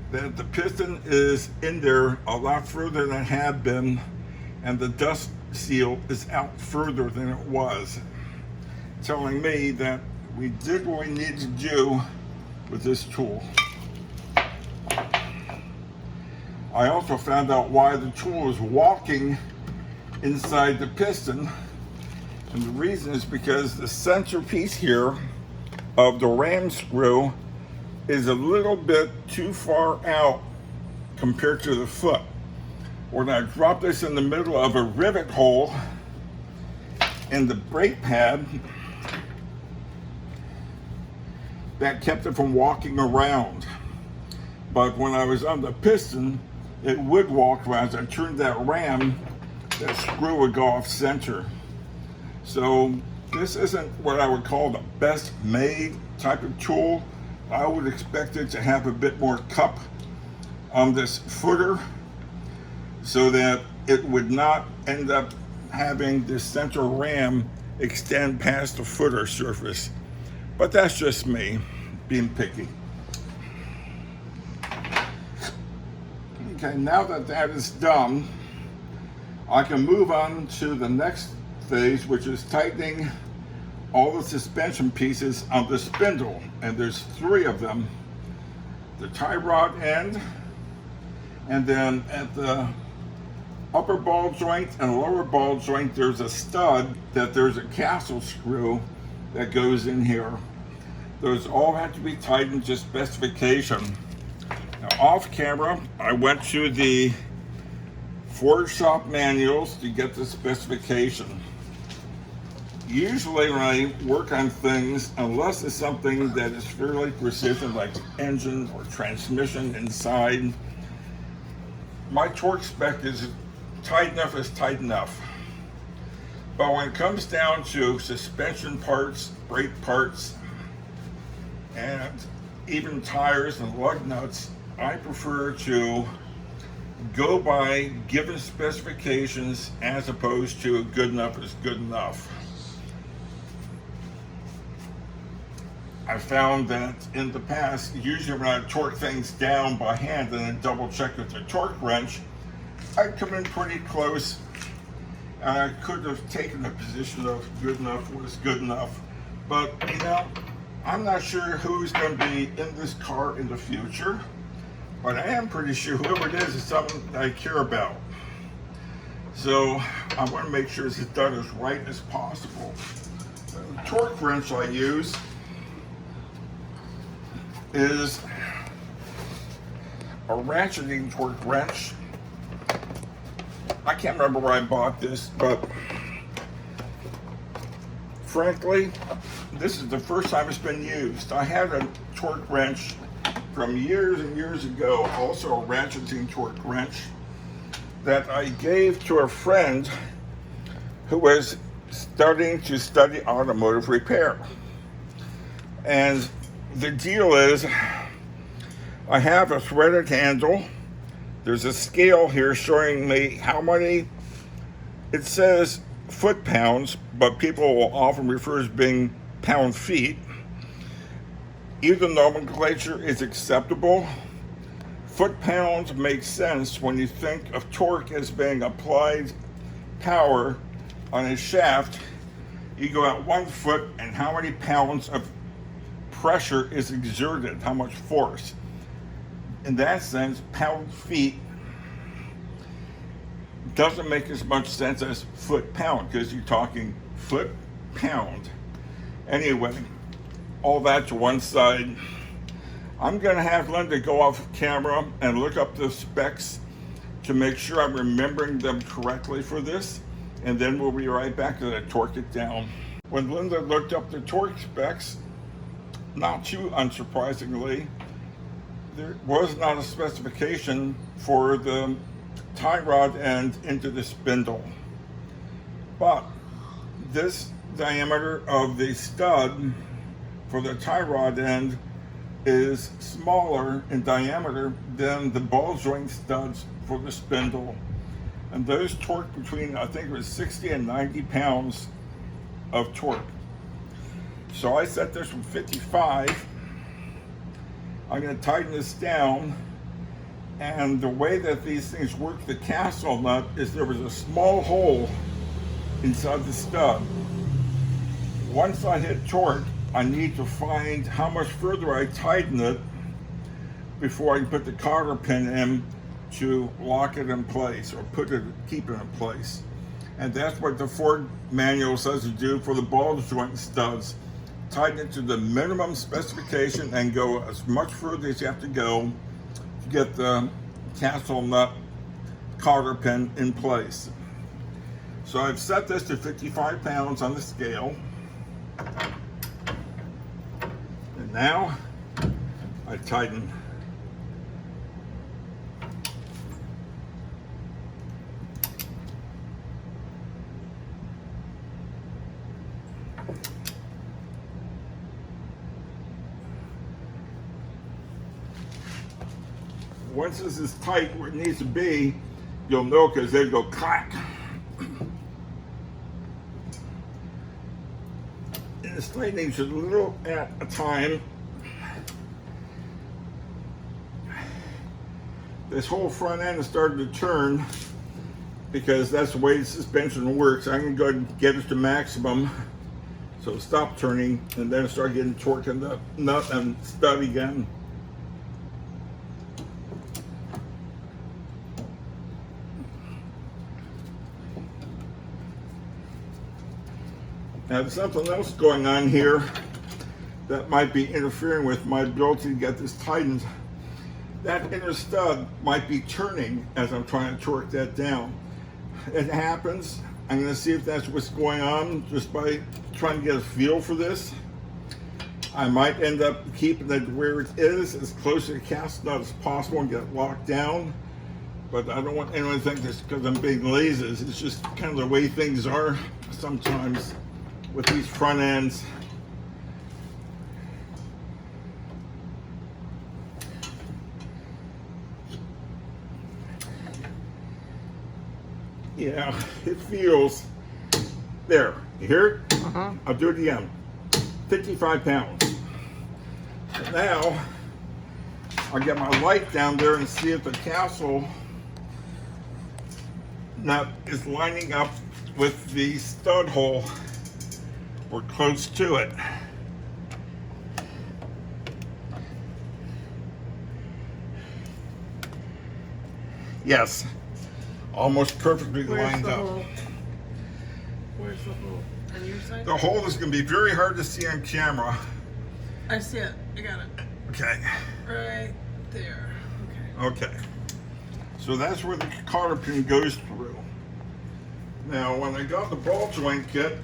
that the piston is in there a lot further than it had been, and the dust seal is out further than it was, telling me that we did what we needed to do with this tool. I also found out why the tool is walking inside the piston, and the reason is because the centerpiece here of the ram screw is a little bit too far out compared to the foot. When I drop this in the middle of a rivet hole in the brake pad, that kept it from walking around. But when I was on the piston, it would walk around. As I turned that ram, that screw would go off center. So this isn't what I would call the best made type of tool. I would expect it to have a bit more cup on this footer so that it would not end up having this center ram extend past the footer surface. But that's just me being picky. Okay, now that that is done, I can move on to the next phase, which is tightening all the suspension pieces on the spindle, and there's 3 of them: the tie rod end, and then at the upper ball joint and lower ball joint there's a stud that there's a castle screw that goes in here. Those all have to be tightened to specification. Now, off camera, I went to the Ford shop manuals to get the specification. Usually when I work on things, unless it's something that is fairly precision, like engine or transmission inside, my torque spec is tight enough as tight enough. But when it comes down to suspension parts, brake parts, and even tires and lug nuts, I prefer to go by given specifications as opposed to good enough is good enough. I found that in the past, usually when I torque things down by hand and then double check with the torque wrench, I'd come in pretty close, and I could have taken the position of good enough was good enough. But you know, I'm not sure who's going to be in this car in the future, but I am pretty sure whoever it is something that I care about. So I want to make sure this is done as right as possible. The torque wrench I use is a ratcheting torque wrench. I can't remember where I bought this, but frankly, this is the first time it's been used. I had a torque wrench from years and years ago, also a ratcheting torque wrench, that I gave to a friend who was starting to study automotive repair. And the deal is, I have a threaded handle. There's a scale here showing me how many, it says foot-pounds, but people will often refer as being pound-feet. Either nomenclature is acceptable. Foot-pounds make sense when you think of torque as being applied power on a shaft. You go out 1 foot and how many pounds of pressure is exerted, how much force. In that sense, pound-feet doesn't make as much sense as foot-pound, because you're talking foot-pound. Anyway, all that to one side. I'm going to have Lynda go off camera and look up the specs to make sure I'm remembering them correctly for this, and then we'll be right back to torque it down. When Lynda looked up the torque specs, not too unsurprisingly, there was not a specification for the tie rod end into the spindle. But this diameter of the stud for the tie rod end is smaller in diameter than the ball joint studs for the spindle. And those torque between, I think it was 60 and 90 pounds of torque. So I set this from 55. I'm going to tighten this down, and the way that these things work, the castle nut, is there was a small hole inside the stud. Once I hit torque, I need to find how much further I tighten it before I can put the cotter pin in to lock it in place or keep it in place. And that's what the Ford manual says to do for the ball joint studs. Tighten it to the minimum specification and go as much further as you have to go to get the castle nut cotter pin in place. So I've set this to 55 pounds on the scale. And now I tighten. Once this is tight where it needs to be, you'll know because it'll go clack. And it's tightening just a little at a time. This whole front end is starting to turn because that's the way the suspension works. I'm going to go ahead and get it to maximum. So stop turning and then start getting torque in the nut and stud again. Now, there's something else going on here that might be interfering with my ability to get this tightened. That inner stud might be turning as I'm trying to torque that down. It happens. I'm going to see if that's what's going on just by trying to get a feel for this. I might end up keeping it where it is, as close to the cast nut as possible, and get it locked down. But I don't want anyone to think this because I'm being lazy. It's just kind of the way things are sometimes with these front ends. Yeah, it feels there. You hear it? I'll do it again. 55 pounds. So now I'll get my light down there and see if the castle nut is lining up with the stud hole or close to it. Yes, almost perfectly lined up. Hole? Where's the hole? On your side? The hole is going to be very hard to see on camera. I see it. I got it. Okay. Right there. Okay. So that's where the cotter pin goes through. Now, when I got the ball joint kit,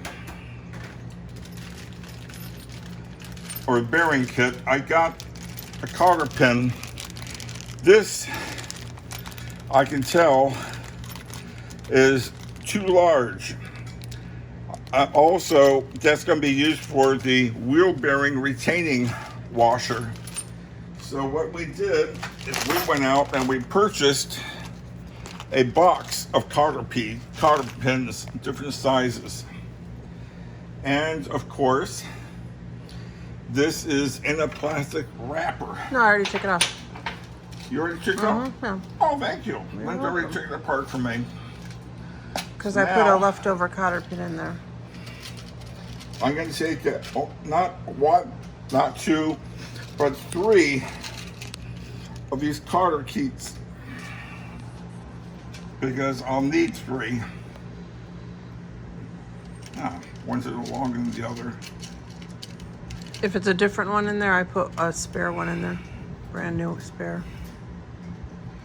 or bearing kit, I got a cotter pin. This, I can tell, is too large. Also, that's going to be used for the wheel bearing retaining washer. So what we did is we went out and we purchased a box of cotter pins, different sizes. And of course, this is in a plastic wrapper. No, I already took it off. You already took it off? Yeah. Oh, thank you. Lynda already took it apart for me. Because I put a leftover cotter pin in there. I'm going to take not one, not two, but 3 of these cotter keys, because I'll need 3. One's a little longer than the other. If it's a different one in there, I put a spare one in there. Brand new spare.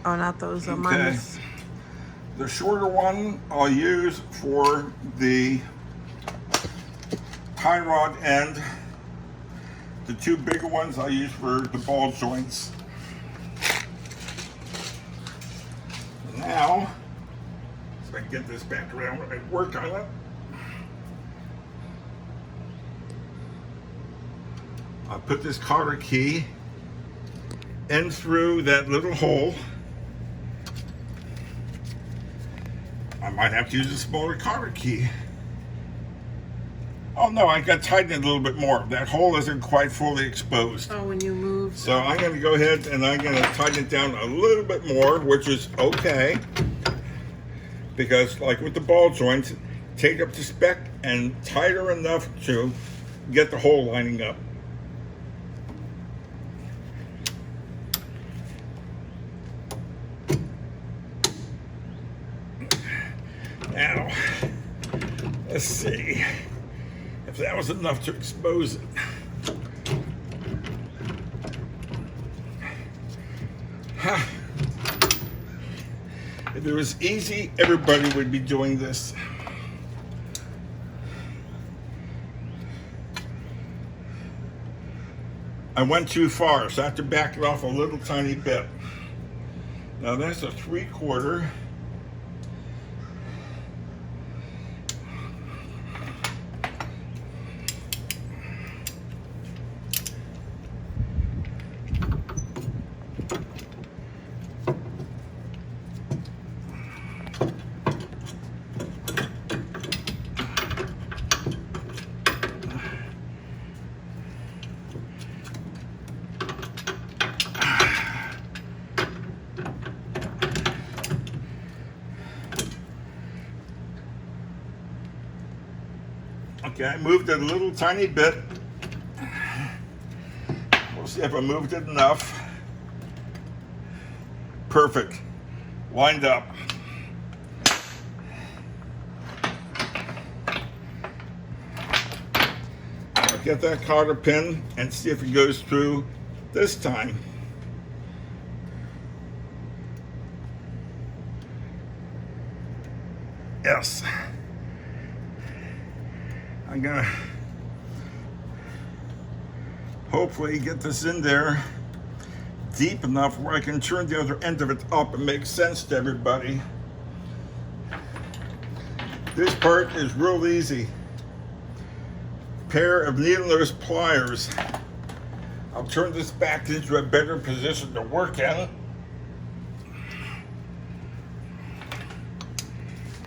Oh, not those. Mine is... The shorter one I'll use for the tie rod end. The 2 bigger ones I'll use for the ball joints. Now, so I can get this back around when I work on it. I'll put this cotter key in through that little hole. I might have to use a smaller cotter key. Oh no, I got to tighten it a little bit more. That hole isn't quite fully exposed. Oh, when you move. So I'm going to go ahead and I'm going to tighten it down a little bit more, which is okay. Because like with the ball joints, take up to spec and tighter enough to get the hole lining up. Now, let's see if that was enough to expose it. If it was easy, everybody would be doing this. I went too far, so I have to back it off a little tiny bit. Now that's a 3/4. Okay, I moved it a little tiny bit. We'll see if I moved it enough. Perfect. Lined up. I'll get that cotter pin and see if it goes through this time. Yes. I'm gonna hopefully get this in there deep enough where I can turn the other end of it up and make sense to everybody. This part is real easy. Pair of needle nose pliers. I'll turn this back into a better position to work in.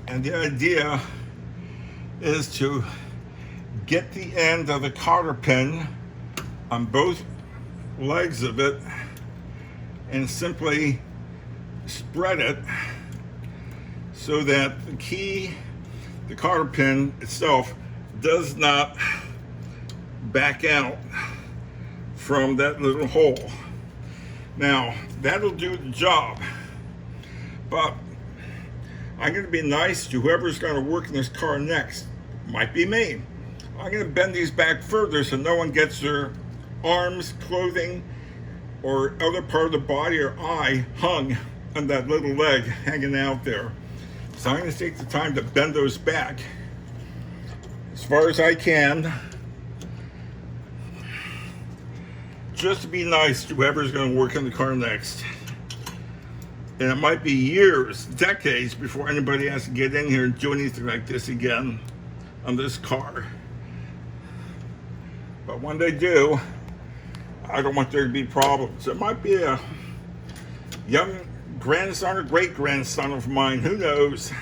And the idea is to get the end of the cotter pin on both legs of it and simply spread it so that the key, the cotter pin itself, does not back out from that little hole. Now, that'll do the job, but I'm going to be nice to whoever's going to work in this car next. Might be me. I'm going to bend these back further so no one gets their arms, clothing, or other part of the body or eye hung on that little leg hanging out there. So I'm going to take the time to bend those back as far as I can, just to be nice to whoever's going to work in the car next. And it might be years, decades, before anybody has to get in here and do anything like this again on this car. But when they do, I don't want there to be problems. It might be a young grandson or great-grandson of mine, who knows?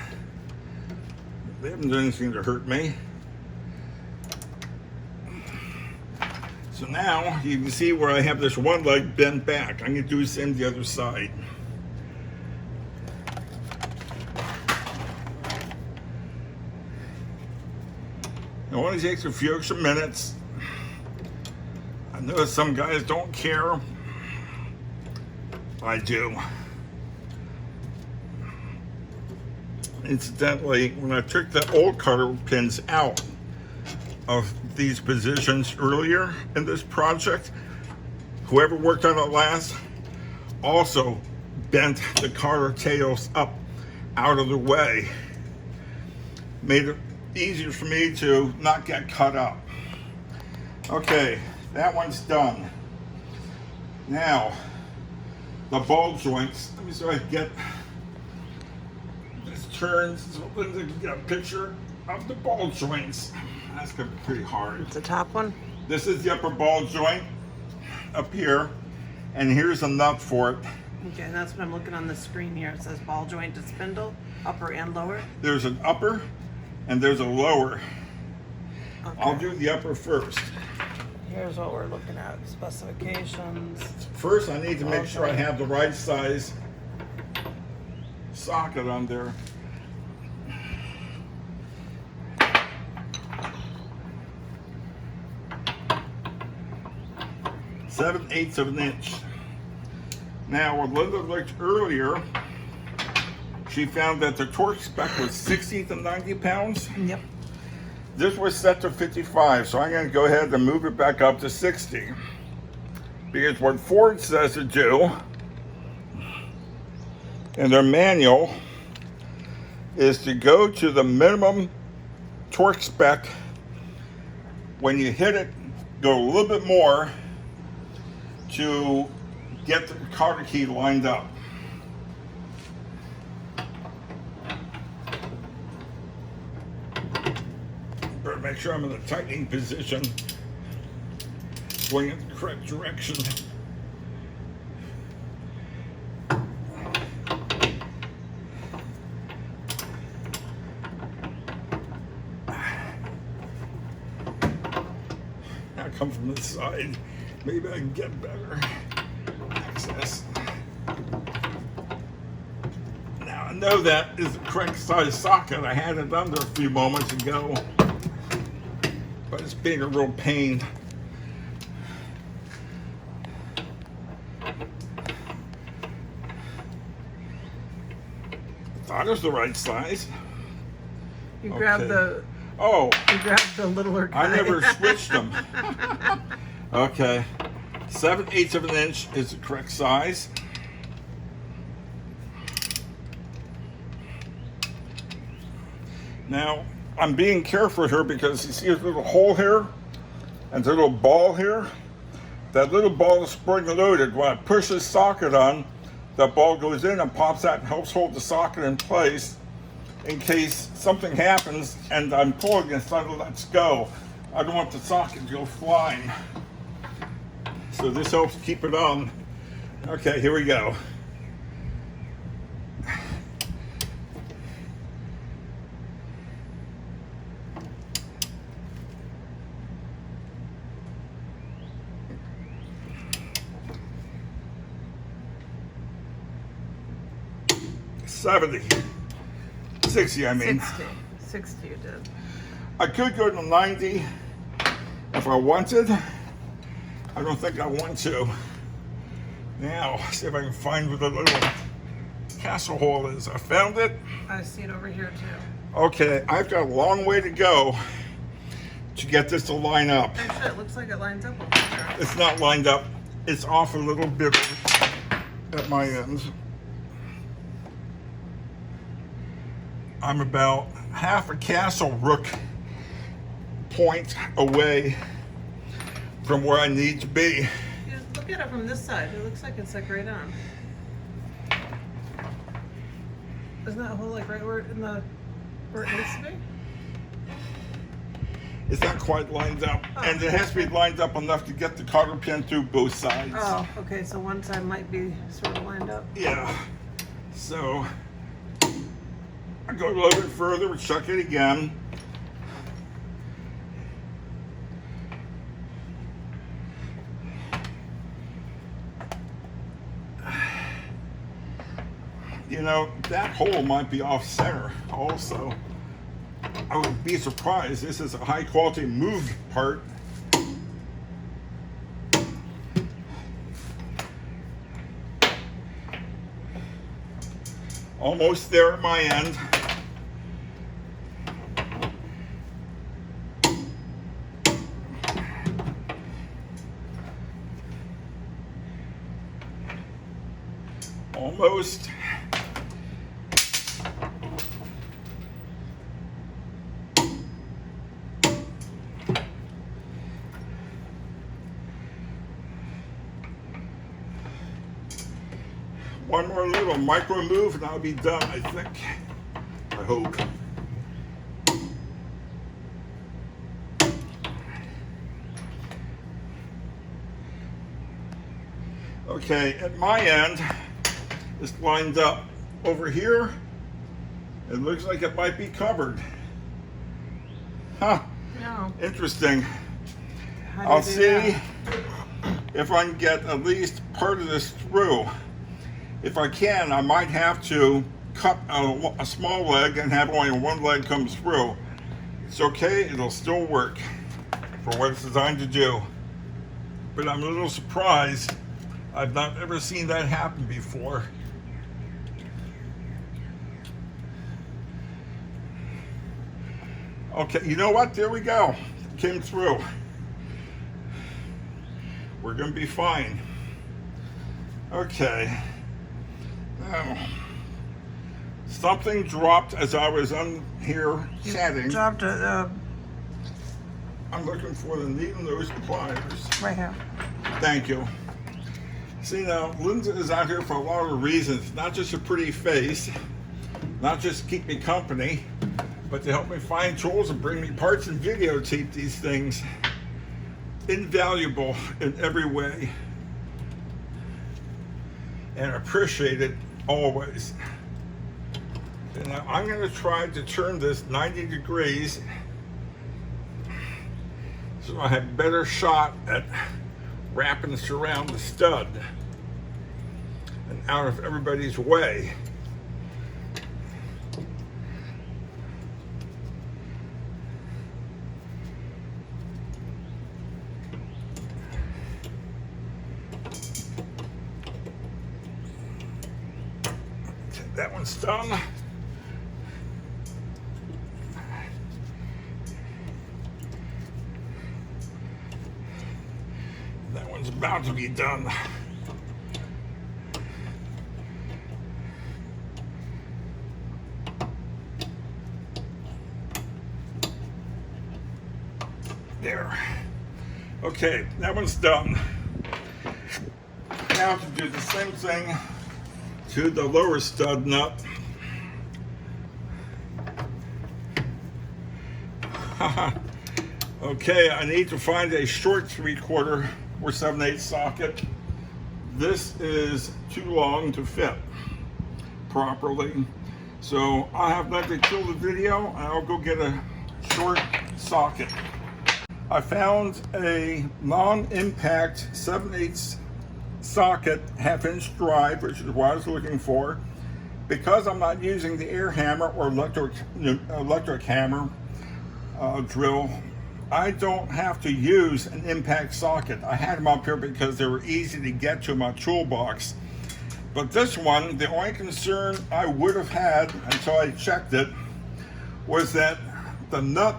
They haven't done anything to hurt me. So now you can see where I have this one leg bent back. I'm going to do the same the other side. It only takes a few extra minutes. I know some guys don't care. I do. Incidentally, when I took the old cotter pins out of these positions earlier in this project, whoever worked on it last also bent the cotter tails up out of the way. Made it easier for me to not get cut up. Okay, that one's done. Now, the ball joints. Let me see if I can get this turned so Lynda can get a picture of the ball joints. That's gonna be pretty hard. It's the top one. This is the upper ball joint up here, and here's a nut for it. Okay, and that's what I'm looking on the screen here. It says ball joint to spindle, upper and lower. There's an upper and there's a lower. Okay. I'll do the upper first. Here's what we're looking at, specifications. First, I need to make sure I have the right size socket on there. Seven-eighths of an inch. Now, when Lynda looked earlier, she found that the torque spec was 60 to 90 pounds. Yep. This was set to 55, so I'm going to go ahead and move it back up to 60. Because what Ford says to do in their manual is to go to the minimum torque spec. When you hit it, go a little bit more to get the cotter key lined up. Better make sure I'm in the tightening position, going in the correct direction. I come from this side. Maybe I can get better access. Now I know that is the correct size socket. I had it under a few moments ago, but it's being a real pain. Thought it was the right size. You grab the. Oh. You grab the littler guy. I never switched them. Okay. 7/8 of an inch is the correct size. Now, I'm being careful here because you see this little hole here and the little ball here. That little ball is spring loaded. When I push this socket on, that ball goes in and pops out and helps hold the socket in place in case something happens and I'm pulling and suddenly lets go. I don't want the socket to go flying. So this helps keep it on. Okay, here we go. 70. 60, I mean. 60 you did. I could go to 90 if I wanted. I don't think I want to. Now, see if I can find where the little castle hole is. I found it. I see it over here too. Okay, I've got a long way to go to get this to line up. Actually, it looks like it lines up over here. It's not lined up. It's off a little bit at my end. I'm about half a castle rook point away from where I need to be. Yeah, look at it from this side. It looks like it's like right on. Isn't that hole like right where it needs to be? It's not quite lined up, and it has to be lined up enough to get the cotter pin through both sides. Oh, okay, so one side might be sort of lined up. Yeah. So I go a little bit further, chuck it again. You know, that hole might be off center also. I would be surprised. This is a high quality moved part. Almost there at my end. Almost. One more little micro move and I'll be done, I think. I hope. Okay, at my end, it's lined up over here. It looks like it might be covered. Huh. No. Interesting. How do you I'll do see that? if I can get at least part of this through. If I can, I might have to cut a small leg and have only one leg come through. It's okay, it'll still work for what it's designed to do. But I'm a little surprised. I've not ever seen that happen before. Okay, you know what? There we go. It came through. We're gonna be fine. Okay. Now, something dropped as I was on here chatting. Dropped it I'm looking for the needle nose pliers. right here. Thank you. See now, Lynda is out here for a lot of reasons. Not just a pretty face, not just to keep me company, but to help me find tools and bring me parts and videotape these things. Invaluable in every way. And appreciated always. And now I'm going to try to turn this 90 degrees so I have better shot at wrapping this around the stud and out of everybody's way. Okay, that one's done. That one's about to be done. There. Okay, that one's done. Now to do the same thing to the lower stud nut. Okay, I need to find a short 3/4 or 7/8 socket. This is too long to fit properly. So I have to kill the video and I'll go get a short socket. I found a non-impact 7/8 socket, 1/2 inch drive, which is what I was looking for. because I'm not using the air hammer or electric hammer drill, I don't have to use an impact socket. I had them up here because they were easy to get to in my toolbox. But this one, the only concern I would have had until I checked it was that the nut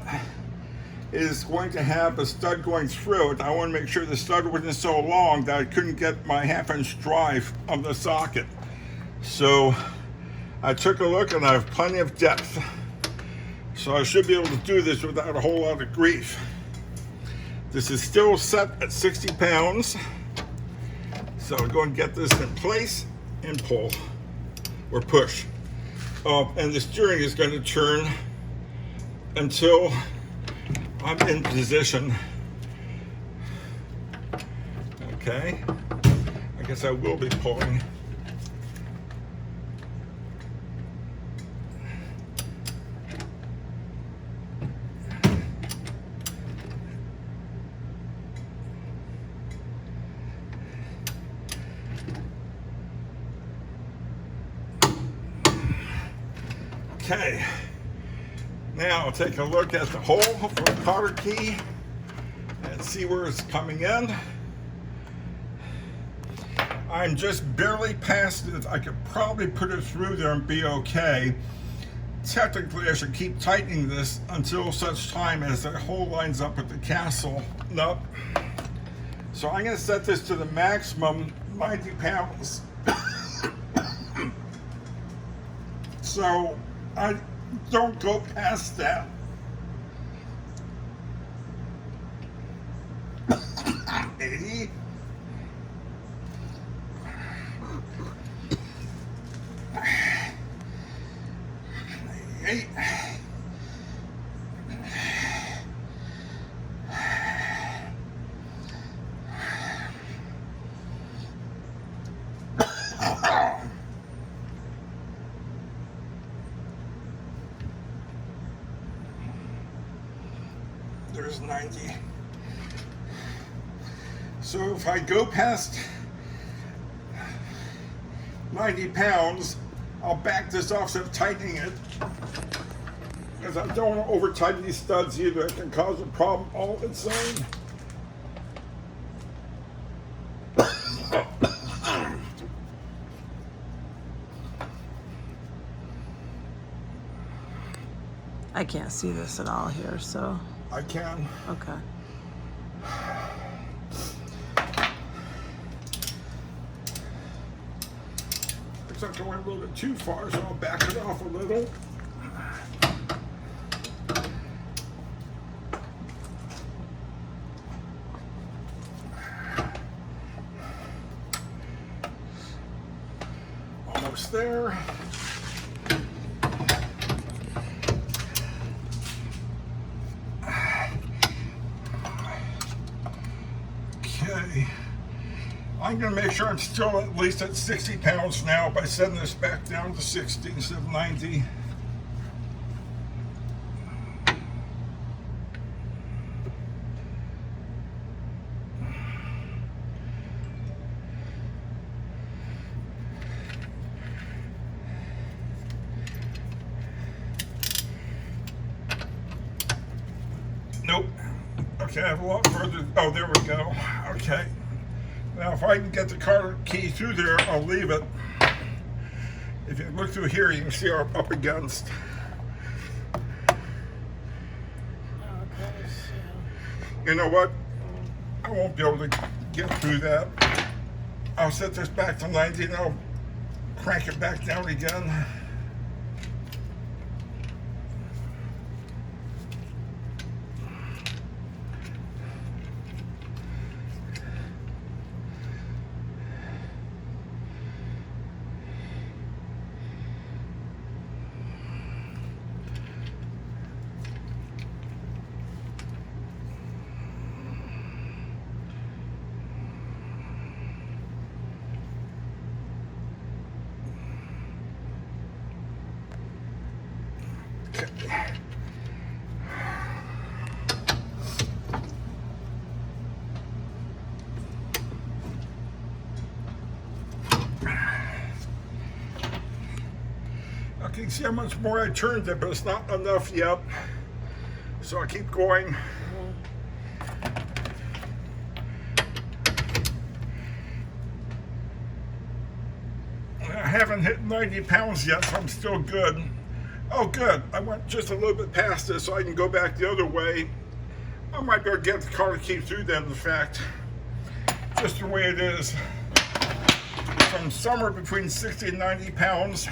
is going to have a stud going through it. I want to make sure the stud wasn't so long that I couldn't get my 1/2-inch drive of the socket. So I took a look and I have plenty of depth. So I should be able to do this without a whole lot of grief. This is still set at 60 pounds. So I'll go and get this in place and pull or push. And the steering is going to turn until I'm in position. Okay. I guess I will be pulling. Okay, now I'll take a look at the hole for the cotter key and see where it's coming in. I'm just barely past it. I could probably put it through there and be okay. Technically, I should keep tightening this until such time as the hole lines up with the castle nut. So I'm going to set this to the maximum 90 pounds. So I don't go past that. $80. $88. There's 90. So if I go past 90 pounds, I'll back this off instead of tightening it, because I don't want to over tighten these studs either. It can cause a problem all its own. I can't see this at all here, so. I can. Okay. Looks like I went a little bit too far, so I'll back it off a little. Almost there. Okay, I'm going to make sure I'm still at least at 60 pounds now by setting this back down to 60 instead of 90. Nope. Okay, I have a lot further. Oh, there we go. Okay. Now, if I can get the cotter key through there, I'll leave it. If you look through here, you can see I'm up against. You know what? I won't be able to get through that. I'll set this back to 90 and I'll crank it back down again. can see how much more I turned it, but it's not enough yet. So I keep going. I haven't hit 90 pounds yet, so I'm still good. Oh, good. I went just a little bit past this, so I can go back the other way. I might be able to get the car to keep through that, in fact. Just the way it is. From somewhere between 60 and 90 pounds.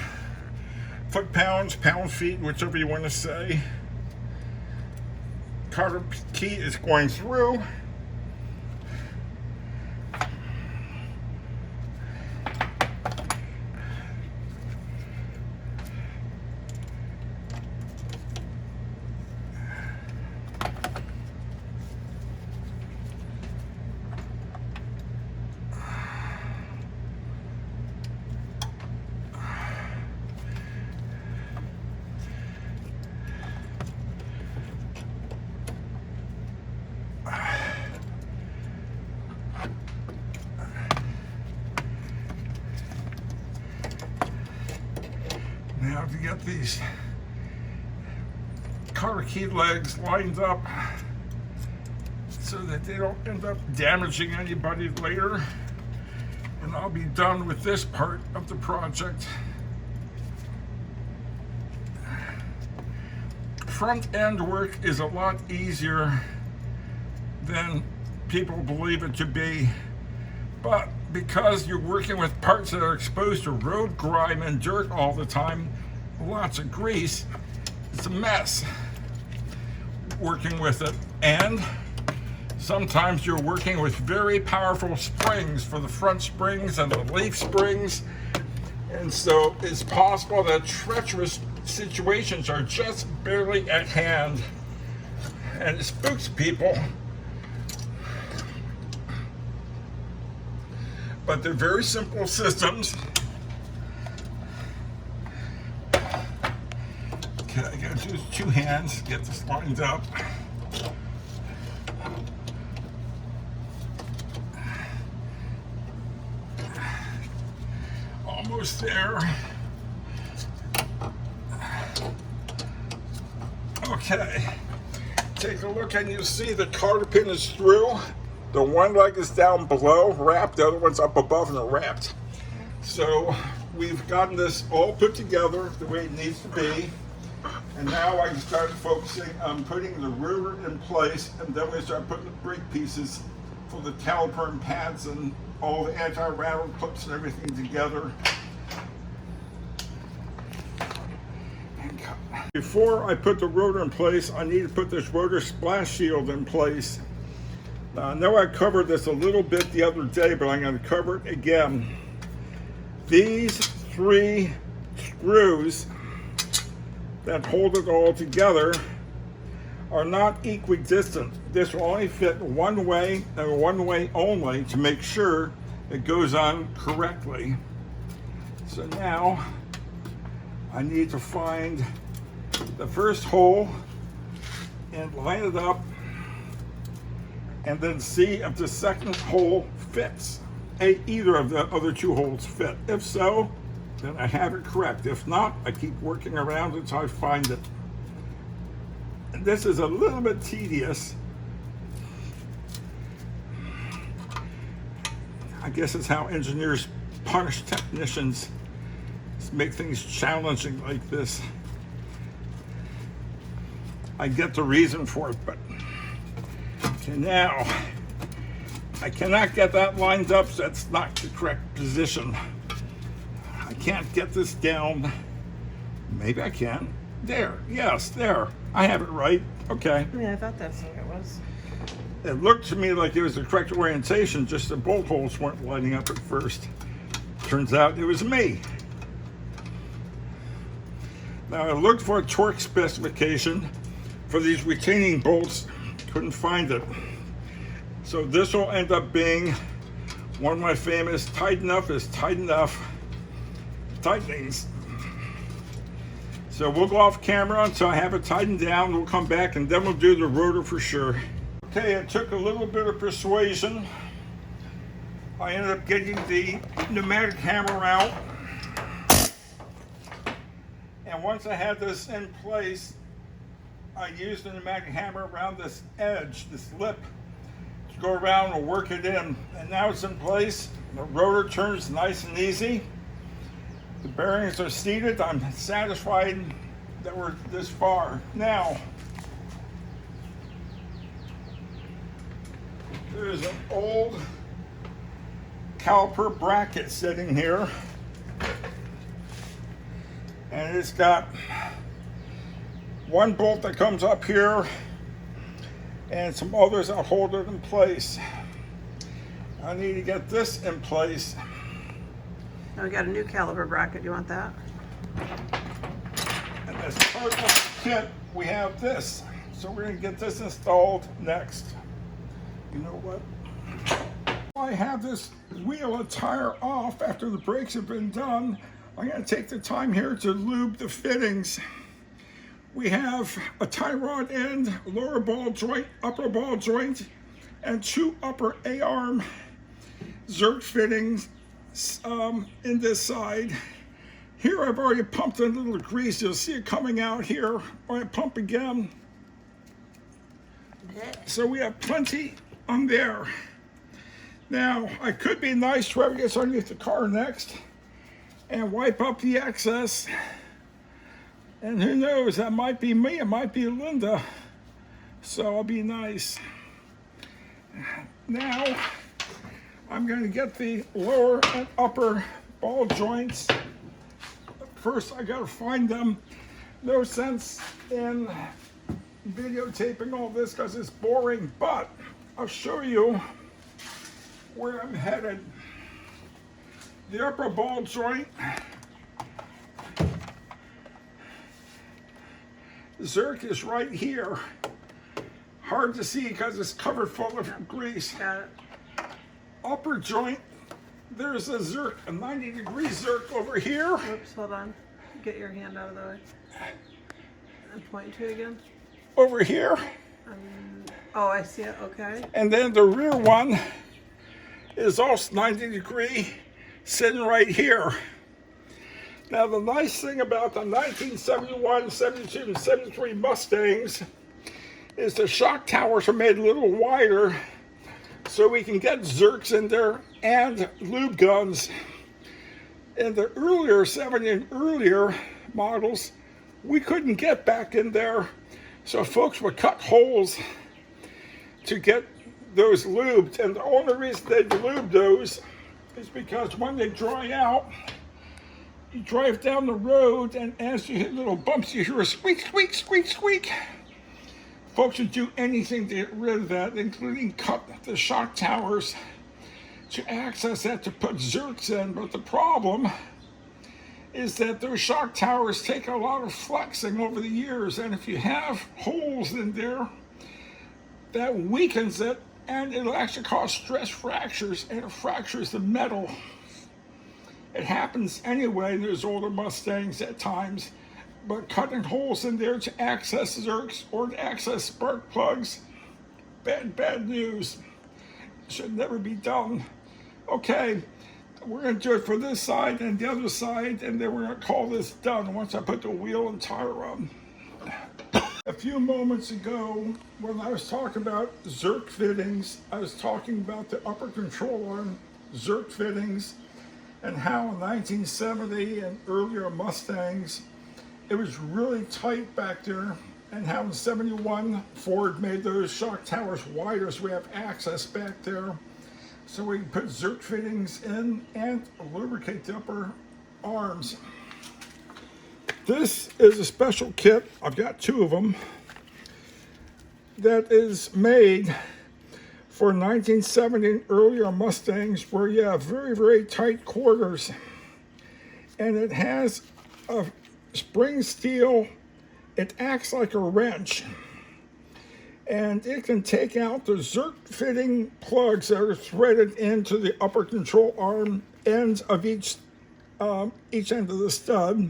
Foot-pounds, pound-feet, whichever you want to say. Car key is going through. Now to get these car key legs lined up so that they don't end up damaging anybody later, and I'll be done with this part of the project. Front end work is a lot easier than people believe it to be, but because you're working with parts that are exposed to road grime and dirt all the time, lots of grease, it's a mess working with it. And sometimes you're working with very powerful springs for the front springs and the leaf springs, and so it's possible that treacherous situations are just barely at hand, and it spooks people. But they're very simple systems. Okay, I gotta do two hands, get this lined up. Almost there. Okay, take a look and you see the cotter pin is through. The one leg is down below, wrapped, the other one's up above and wrapped. So we've gotten this all put together the way it needs to be. And now I can start focusing on putting the rotor in place, and then we start putting the brake pieces for the caliper and pads and all the anti-rattle clips and everything together. Before I put the rotor in place, I need to put this rotor splash shield in place. Now, I know I covered this a little bit the other day, but I'm going to cover it again. These three screws that hold it all together are not equidistant. This will only fit one way and one way only to make sure it goes on correctly. So now I need to find the first hole and line it up, and then see if the second hole fits. Either of the other two holes fit. If so, then I have it correct. If not, I keep working around until I find it. And this is a little bit tedious. I guess it's how engineers punish technicians, to make things challenging like this. I get the reason for it, but okay, now I cannot get that lined up, so that's not the correct position. I can't get this down. Maybe I can. There, yes, there. I have it right. Okay. Yeah, I thought that's what it was. It looked to me like it was the correct orientation, just the bolt holes weren't lining up at first. Turns out it was me. Now I looked for a torque specification for these retaining bolts, couldn't find it. So this will end up being one of my famous tight enough is tight enough tightenings. So we'll go off camera until I have it tightened down. We'll come back and then we'll do the rotor for sure. Okay, it took a little bit of persuasion. I ended up getting the pneumatic hammer out And once I had this in place, I used a pneumatic hammer around this edge, this lip, to go around and work it in. And now it's in place. The rotor turns nice and easy. The bearings are seated. I'm satisfied that we're this far. Now, there's an old caliper bracket sitting here. And it's got one bolt that comes up here and some others that hold it in place. I need to get this in place. Now we got a new caliper bracket. You want that? And as part of the kit, we have this. So we're going to get this installed next. You know what? I have this wheel and tire off after the brakes have been done. I'm going to take the time here to lube the fittings. We have a tie rod end, lower ball joint, upper ball joint, and two upper A-arm Zerk fittings in this side. Here I've already pumped a little grease. You'll see it coming out here. I pump again. So we have plenty on there. Now, I could be nice, whoever gets underneath the car next, and wipe up the excess. And who knows, that might be me, it might be Lynda. So I'll be nice. Now, I'm going to get the lower and upper ball joints. First, I got to find them. No sense in videotaping all this because it's boring, but I'll show you where I'm headed. The upper ball joint, Zerk is right here. Hard to see because it's covered full of grease. Got it. Upper joint, there's a Zerk, a 90-degree Zerk over here. Oops, hold on. Get your hand out of the way. And point to it again. Over here. Oh, I see it. Okay. And then the rear one is also 90-degree, sitting right here. Now the nice thing about the 1971, 72, and 73 Mustangs is the shock towers are made a little wider so we can get Zerks in there and lube guns. In the earlier 70 and earlier models, we couldn't get back in there, so folks would cut holes to get those lubed, and the only reason they lube those is because when they dry out, you drive down the road, and as you hit little bumps, you hear a squeak, squeak, squeak, squeak. Folks would do anything to get rid of that, including cut the shock towers to access that to put Zerks in. But the problem is that those shock towers take a lot of flexing over the years, and if you have holes in there, that weakens it, and it'll actually cause stress fractures, and it fractures the metal. It happens anyway in those older Mustangs at times, but cutting holes in there to access Zerks or to access spark plugs, bad news. Should never be done. Okay, we're going to do it for this side and the other side, and then we're going to call this done once I put the wheel and tire on. A few moments ago, when I was talking about Zerk fittings, I was talking about the upper control arm Zerk fittings and how in 1970 and earlier Mustangs, it was really tight back there, and how in 71 Ford made those shock towers wider so we have access back there so we can put Zerk fittings in and lubricate the upper arms. This is a special kit, I've got two of them, that is made for 1970 and earlier Mustangs where you have very, very tight quarters. And it has a spring steel, it acts like a wrench. And it can take out the Zerk fitting plugs that are threaded into the upper control arm ends of each end of the stud.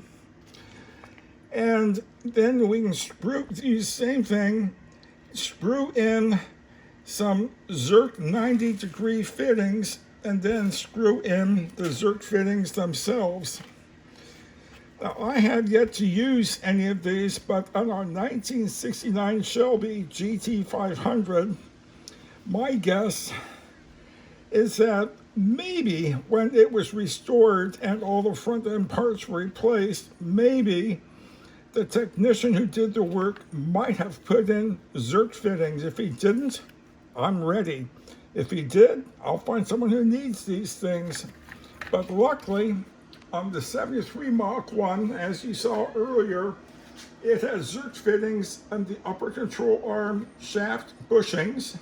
And then we can use the same thing, screw in some Zerk 90-degree fittings, and then screw in the Zerk fittings themselves. Now, I have yet to use any of these, but on our 1969 Shelby GT500, my guess is that maybe when it was restored and all the front end parts were replaced, maybe the technician who did the work might have put in Zerk fittings. If he didn't, I'm ready. If he did, I'll find someone who needs these things. But luckily, on the 73 Mach 1, as you saw earlier, it has Zerk fittings on the upper control arm shaft bushings.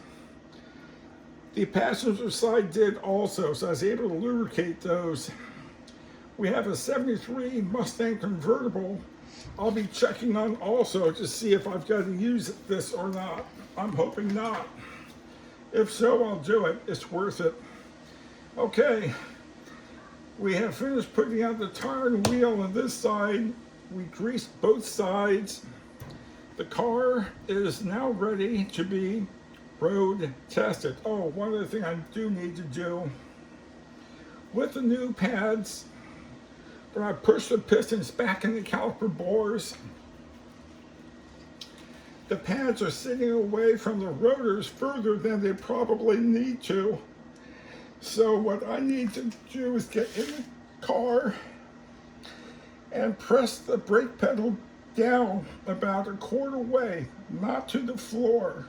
The passenger side did also, so I was able to lubricate those. We have a 73 Mustang convertible I'll be checking on also to see if I've got to use this or not. I'm hoping not. If so, I'll do it. It's worth it. Okay, we have finished putting out the tire and wheel on this side. We greased both sides. The car is now ready to be road tested. Oh, one other thing I do need to do. With the new pads, when I push the pistons back in the caliper bores, the pads are sitting away from the rotors further than they probably need to. So what I need to do is get in the car and press the brake pedal down about a quarter way, not to the floor.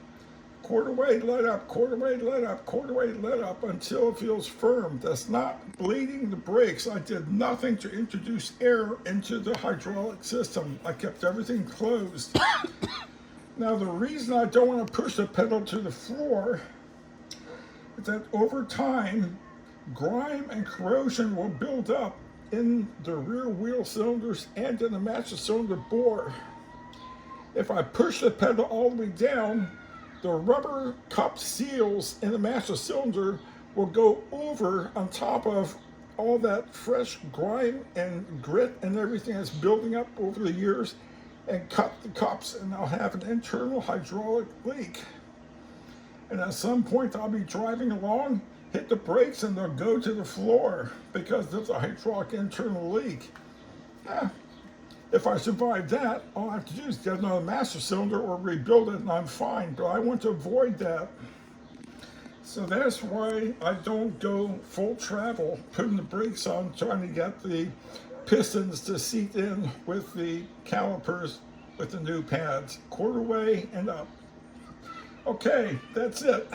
Quarter way, let up, quarter way, let up, quarter way, let up until it feels firm. That's not bleeding the brakes. I did nothing to introduce air into the hydraulic system. I kept everything closed. Now, the reason I don't want to push the pedal to the floor is that over time, grime and corrosion will build up in the rear wheel cylinders and in the master cylinder bore. If I push the pedal all the way down, the rubber cup seals in the master cylinder will go over on top of all that fresh grime and grit and everything that's building up over the years and cut the cups, and I'll have an internal hydraulic leak. And at some point I'll be driving along, hit the brakes, and they'll go to the floor because there's a hydraulic internal leak. If I survive that, all I have to do is get another master cylinder or rebuild it and I'm fine, but I want to avoid that. So that's why I don't go full travel, putting the brakes on, trying to get the pistons to seat in with the calipers with the new pads, quarter way and up. Okay, that's it.